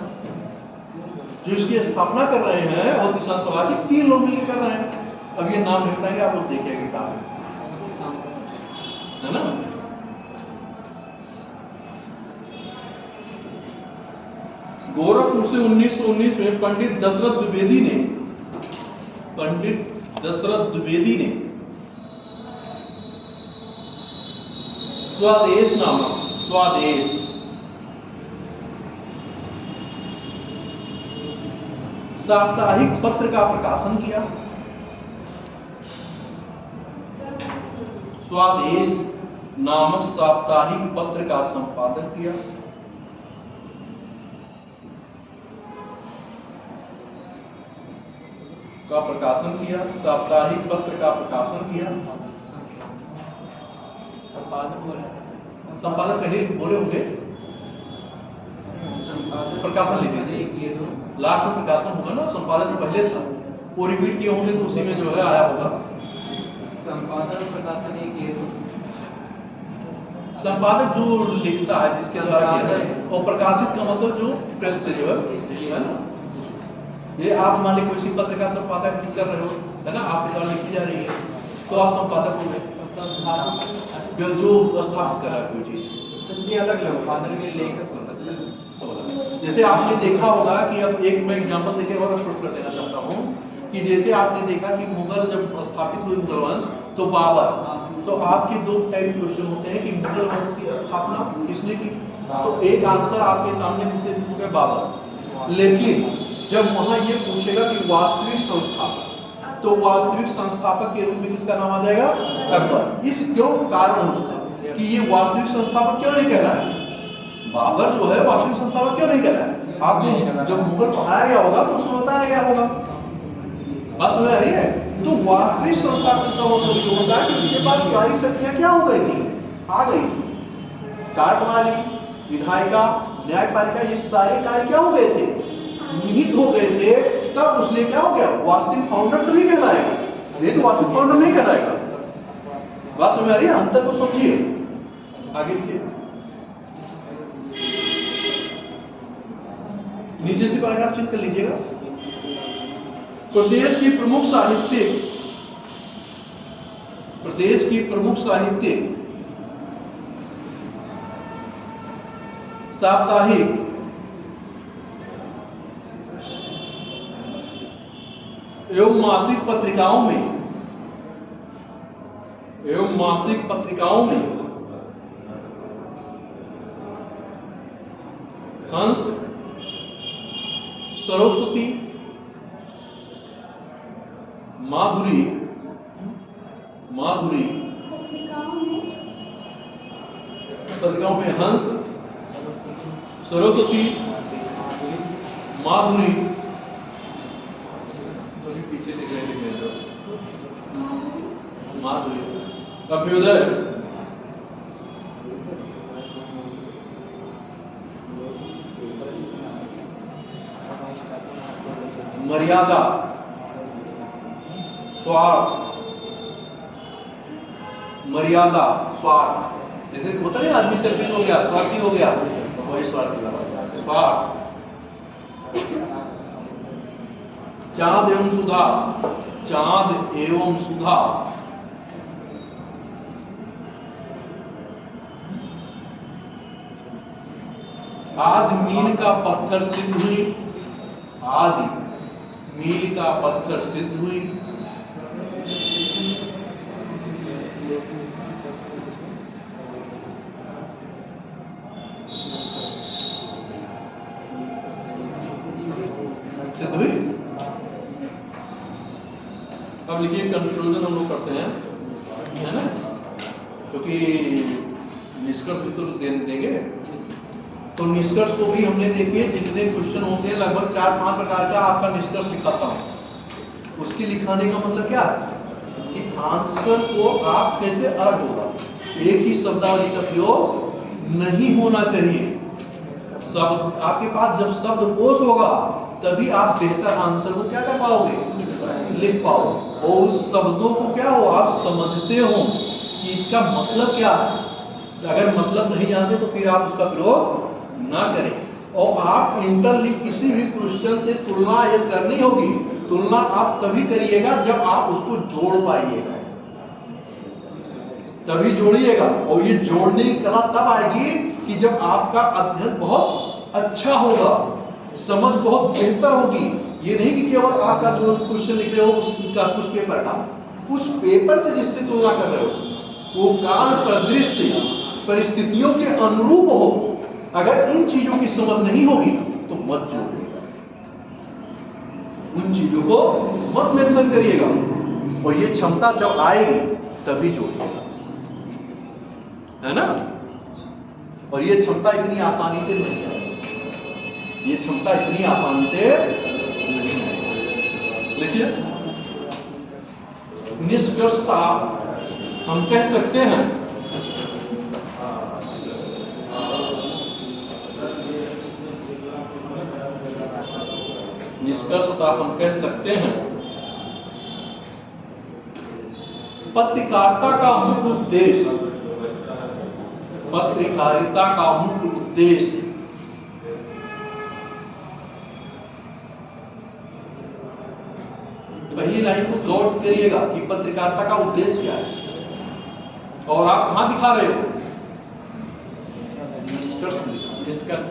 जो इसकी स्थापना कर रहे हैं। अवध किसान सभा की 3 लोग मिलकर कर रहे हैं। अब ये नाम नहीं बताएंगे, आप लोग देखिएगा किताब में, है ना। गोरखपुर से 1919 में पंडित दशरथ द्विवेदी ने स्वदेश साप्ताहिक पत्र का प्रकाशन किया। स्वदेश नामक साप्ताहिक पत्र का संपादन किया। साप्ताहिक पत्र का प्रकाशन किया। संपादक पहले बोले होंगे, प्रकाशन लिखे लास्ट में प्रकाशन होगा ना। संपादक पहले वो रिपीट किए होंगे तो उसी में जो है आया होगा। संपादक प्रकाशन एक ये संपादक जो लिखता है जिसके द्वारा किया जाए, और प्रकाशित का मतलब जो प्रेस से जो है ना। ये आप मान लीजिए किसी पत्र का संपादक कर रहे हो, है ना, आपके द्वारा लिखी जा रही है तो आप संपादक हो गए। जो स्थापित कर रहा है कोई चीज अलग संपादन में लेखक हो सकता है। जैसे आपने देखा होगा कि अब एक मैं एग्जांपल देके और शॉर्ट कर देना चाहता हूँ कि जैसे आपने देखा कि मुगल जब स्थापित हुए मुगल वंश तो बाबर, तो आपके 2 टाइप क्वेश्चन होते हैं कि मुगल वंश की स्थापना किसने की, तो एक आंसर आपके सामने जैसे हो गया बाबर। लेकिन जब वहां ये पूछेगा कि वास्तविक संस्थापक, तो वास्तविक संस्थापक के रूप में किसका नाम आ जाएगा, अकबर। इस क्यों कारण उसका कि ये वास्तविक संस्थापक क्यों नहीं कहना है, बाबर जो है वास्तविक संस्थापक क्यों नहीं कहना है। आपने जब मुगल पढ़ाया गया होगा तो उसमें बताया गया होगा। बात समझ आ रही है? तो वास्तविक संस्थापक का मतलब ये होता है कि उसके पास सारी शक्तियां क्या हो गई थी, आ गई थी। कार्यप्रणाली, विधायिका, न्यायपालिका, ये सारे कार्य क्या हो गए थे, निहित हो गए थे। तब उसने क्या हो गया, वास्तविक फाउंडर तभी कहलाएगा, नहीं तो वास्तविक फाउंडर नहीं कहलाएगा। बात समझ आ रही है, अंतर को समझिए। आगे लिखिए, नीचे से पैराग्राफ चेक कर लीजिएगा। प्रदेश की प्रमुख साहित्यिक साप्ताहिक एवं मासिक पत्रिकाओं में हंस, सरस्वती, माधुरी पत्रिकाओं में हंस, सरस्वती, माधुरी, थोड़ी पीछे लिख रहे हैं, माधुरी, अभ्युदय, मर्यादा, स्वार्थ, जैसे होता है आदमी सेल्फिश हो गया, स्वार्थी हो गया, वही स्वार्थी स्वार्थ। चाँद एवं सुधा, आदि मील का पत्थर सिद्ध हुई, अब लिखिए कंक्लूजन हम लोग करते हैं, है ना, क्योंकि निष्कर्ष भी तो देंगे। तो निष्कर्ष को भी हमने देखिए, जितने क्वेश्चन होते हैं लगभग 4-5 प्रकार का आपका निष्कर्ष लिखाता हूं। उसके लिखाने का मतलब क्या है कि आंसर को आप कैसे अलग होगा, एक ही शब्दावली का प्रयोग नहीं होना चाहिए। शब्द आपके पास जब शब्दकोश होगा तभी आप बेहतर आंसर को क्या कर पाओगे, लिख पाओ। और उस शब्दों को क्या हो, आप समझते हो कि इसका मतलब क्या है। अगर मतलब नहीं जानते तो फिर आप उसका प्रयोग ना करें। और आप इंटरलिंक किसी भी क्वेश्चन से तुलना यदि करनी होगी, तुलना आप तभी करिएगा जब आप उसको जोड़ पाइएगा, तभी जोड़िएगा। और ये जोड़ने की कला तब आएगी कि जब आपका अध्ययन बहुत अच्छा होगा, समझ बहुत बेहतर होगी। ये नहीं कि केवल आपका जो क्वेश्चन लिख रहे हो उसका कुछ पेपर का, उस पेपर से जिससे तुलना कर रहे हो वो काल परिदृश्य परिस्थितियों के अनुरूप हो। अगर इन चीजों की समझ नहीं होगी तो मत जोड़िएगा, उन चीजों को मत मेंशन करिएगा। और ये क्षमता जब आएगी तभी जोड़िएगा, है ना। और ये क्षमता इतनी आसानी से नहीं है, ये क्षमता इतनी आसानी से नहीं है। देखिए, निष्कर्षता हम कह सकते हैं पत्रकारिता का मुख्य उद्देश्य पहली लाइन को गौर करिएगा कि पत्रकारिता का उद्देश्य क्या है। और आप कहां दिखा रहे हो, निष्कर्ष।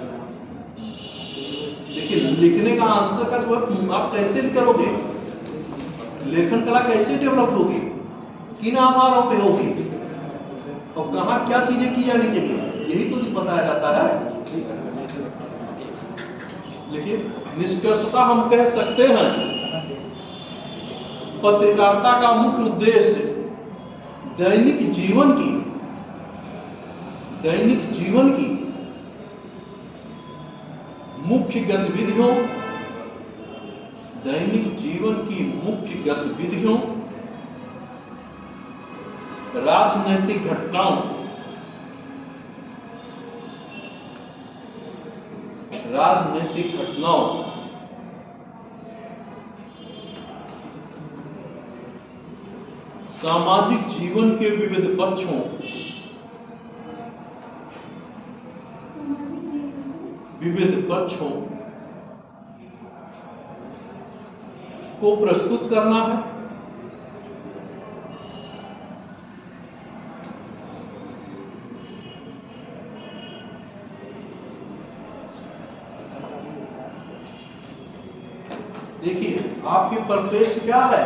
देखिए, लिखने का आंसर का तो आप कैसे करोगे, लेखन कला कैसे डेवलप होगी, किन आधारों पे होगी, और कहां क्या चीजें की जानी चाहिए, यही तो बताया जाता है। देखिए, निष्कर्षता हम कह सकते हैं पत्रकारिता का मुख्य उद्देश्य दैनिक जीवन की मुख्य गतिविधियों, दैनिक जीवन की मुख्य गतिविधियों, राजनैतिक घटनाओं, सामाजिक जीवन के विविध पक्षों, को प्रस्तुत करना है। देखिए आपके परिपेक्ष क्या है,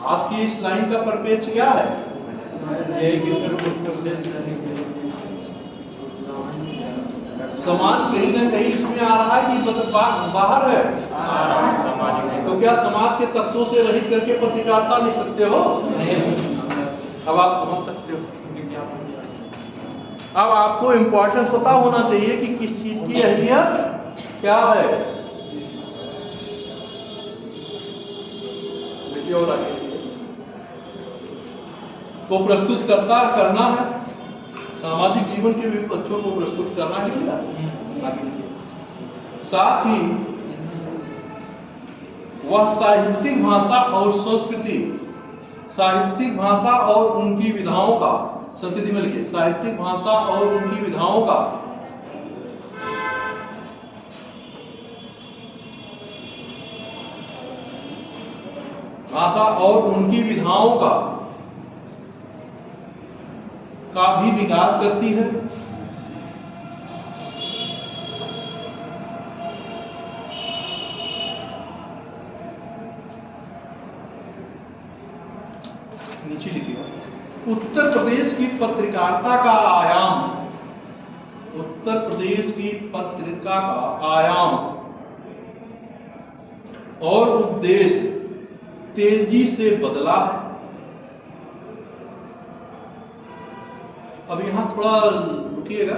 आपकी इस लाइन का परिपेक्ष क्या है? समाज कहीं ना कहीं इसमें आ रहा है कि मतलब बाहर है। तो क्या समाज के तत्वों से रहित करके पत्रकारिता लिख सकते हो? अब आप समझ सकते हो। अब आपको इंपॉर्टेंस पता होना चाहिए कि किस चीज की अहमियत क्या है। देखिए और आगे को प्रस्तुत करना है, सामाजिक जीवन के विभिन्न पक्षों को प्रस्तुत करना है। साथ ही वह साहित्यिक भाषा और संस्कृति, साहित्यिक भाषा और उनकी विधाओं का, संस्कृति में लिखिए, साहित्यिक भाषा और उनकी विधाओं का भी विकास करती है। नीचे लिखिए, उत्तर प्रदेश की पत्रकारिता का आयाम, उत्तर प्रदेश की पत्रिका का आयाम और उद्देश्य तेजी से बदला है। अब यहां थोड़ा रुकिएगा।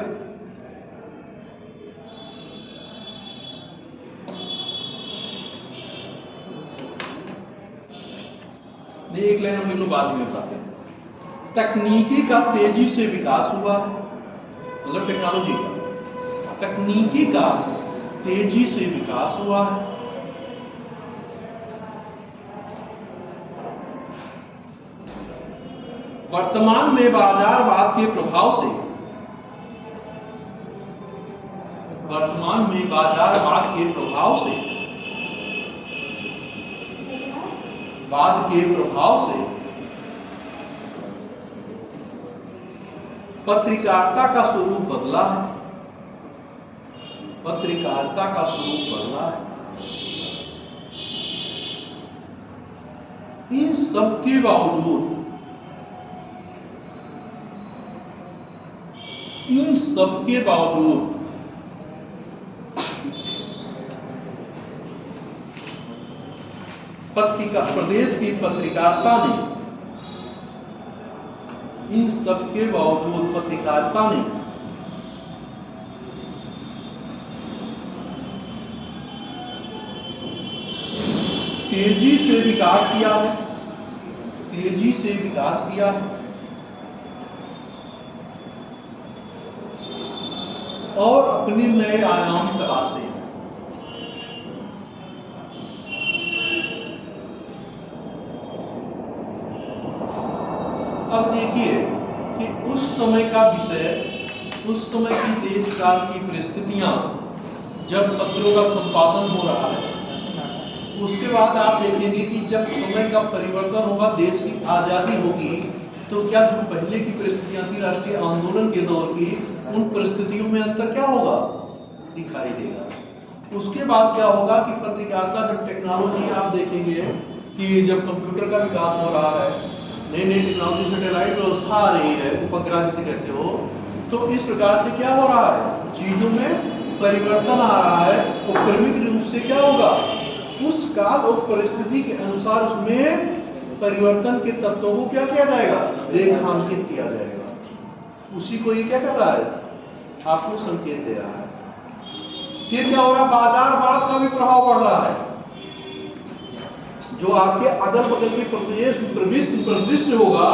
नहीं, एक लाइन हम लोग बाद में बताते हैं। तकनीकी का तेजी से विकास हुआ है, मतलब टेक्नोलॉजी का, तकनीकी का तेजी से विकास हुआ है। वर्तमान में बाजारवाद के प्रभाव से, पत्रकारिता का स्वरूप बदला है, इन सब के बावजूद प्रदेश की पत्रकारिता ने, इन सब के बावजूद पत्रकारिता ने तेजी से विकास किया है, और अपने नए आयाम तलाशे। अब देखिए कि उस समय का विषय, उस समय की देश काल की परिस्थितियां, जब पत्रों का संपादन हो रहा है, उसके बाद आप देखेंगे कि जब समय का परिवर्तन होगा, देश की आजादी होगी, तो क्या जो पहले की परिस्थितियां थी राष्ट्रीय आंदोलन के दौर की, उन परिस्थितियों में अंतर क्या होगा, दिखाई देगा। उसके बाद क्या होगा कि पत्रकारिता, जब टेक्नोलॉजी आप देखेंगे कि जब कंप्यूटर का विकास हो रहा है, नई नई टेक्नोलॉजी, सैटेलाइट व्यवस्था आ रही है, उपग्रह जिसे कहते हो, तो इस प्रकार से क्या हो रहा है, चीजों में परिवर्तन आ रहा है। तो क्रमिक रूप से क्या होगा, उस काल और परिस्थिति के अनुसार उसमें परिवर्तन के तत्वों को क्या किया जाएगा, रेखांकित किया जाएगा। उसी को ये क्या कर रहा है, आपको संकेत दे रहा है। फिर क्या हो रहा है, बाजारवाद का भी प्रभाव बढ़ रहा है। जो आपके अगल बगल के प्रदेश परिदृश्य होगा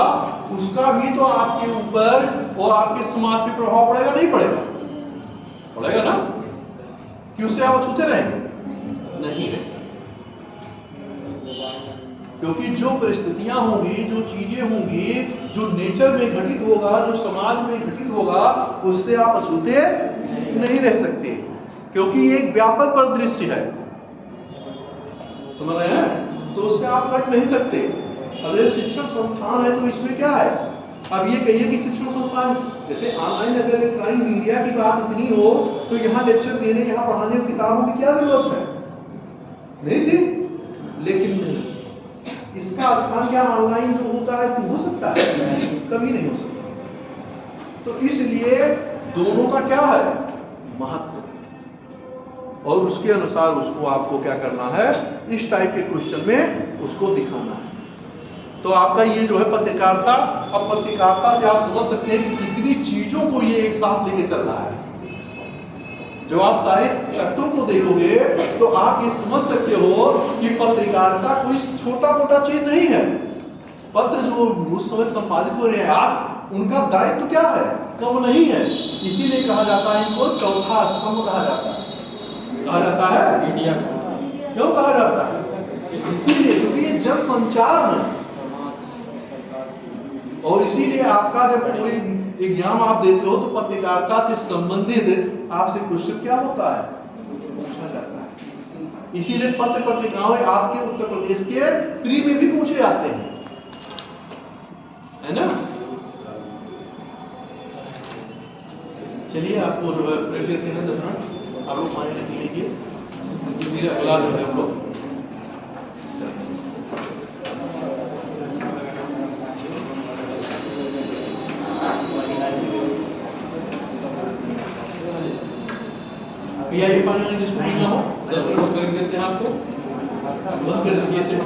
उसका भी तो आपके ऊपर और आपके समाज पे प्रभाव पड़ेगा, नहीं पड़ेगा? पड़ेगा ना, कि उससे आप अछूते रहेंगे? नहीं रह सकते, क्योंकि जो परिस्थितियां होंगी, जो चीजें होंगी, जो नेचर में घटित होगा, जो समाज में घटित होगा, उससे आप अछूते नहीं रह सकते, क्योंकि ये एक व्यापक परिदृश्य है, समझ रहे हैं? तो उससे आप कट नहीं सकते। अब ये शिक्षण संस्थान है तो इसमें क्या है, अब ये कहिए कि शिक्षण संस्थान जैसे ऑनलाइन अगर इलेक्ट्रॉनिक मीडिया की बात इतनी हो तो यहाँ लेक्चर देने, यहाँ पढ़ाने की किताबों की क्या जरूरत है? नहीं थी, लेकिन नहीं, इसका स्थान क्या ऑनलाइन जो होता है तो हो सकता है? कभी नहीं हो सकता। तो इसलिए दोनों का क्या है महत्व, और उसके अनुसार उसको आपको क्या करना है, इस टाइप के क्वेश्चन में उसको दिखाना है। तो आपका ये जो है पत्रकारिता, अब पत्रकारिता से आप समझ सकते हैं कि कितनी चीजों को ये एक साथ लेके चल रहा है। जब आप सारे तत्वों को देखोगे तो आप ये समझ सकते हो कि पत्रकारिता कोई छोटा मोटा चीज नहीं है। पत्र जो उस समय संपादित हो रहे हैं आज, उनका दायित्व क्या है, कम नहीं है। इसीलिए कहा जाता है इनको चौथा स्तंभ कहा जाता है। कहा जाता है मीडिया, क्यों कहा जाता है? इसीलिए क्योंकि ये जन संचार है। और इसीलिए आपका जब कोई एग्जाम आप देते हो तो पत्रकारिता से संबंधित आपसे क्वेश्चन क्या होता है, पूछा जाता है। इसीलिए पत्र पत्रिकाओं आपके उत्तर प्रदेश के प्री में भी पूछे जाते हैं, है ना? चलिए आपको जो है ब्रेक देते हैं 10 मिनट, आप लोग पानी रख लीजिए, फिर अगला जो है हम लोग पिया ये पानी वाली जिसको पीना हो 10 मिनट ब्रेक देते हैं आपको, बंद कर दीजिए इसे।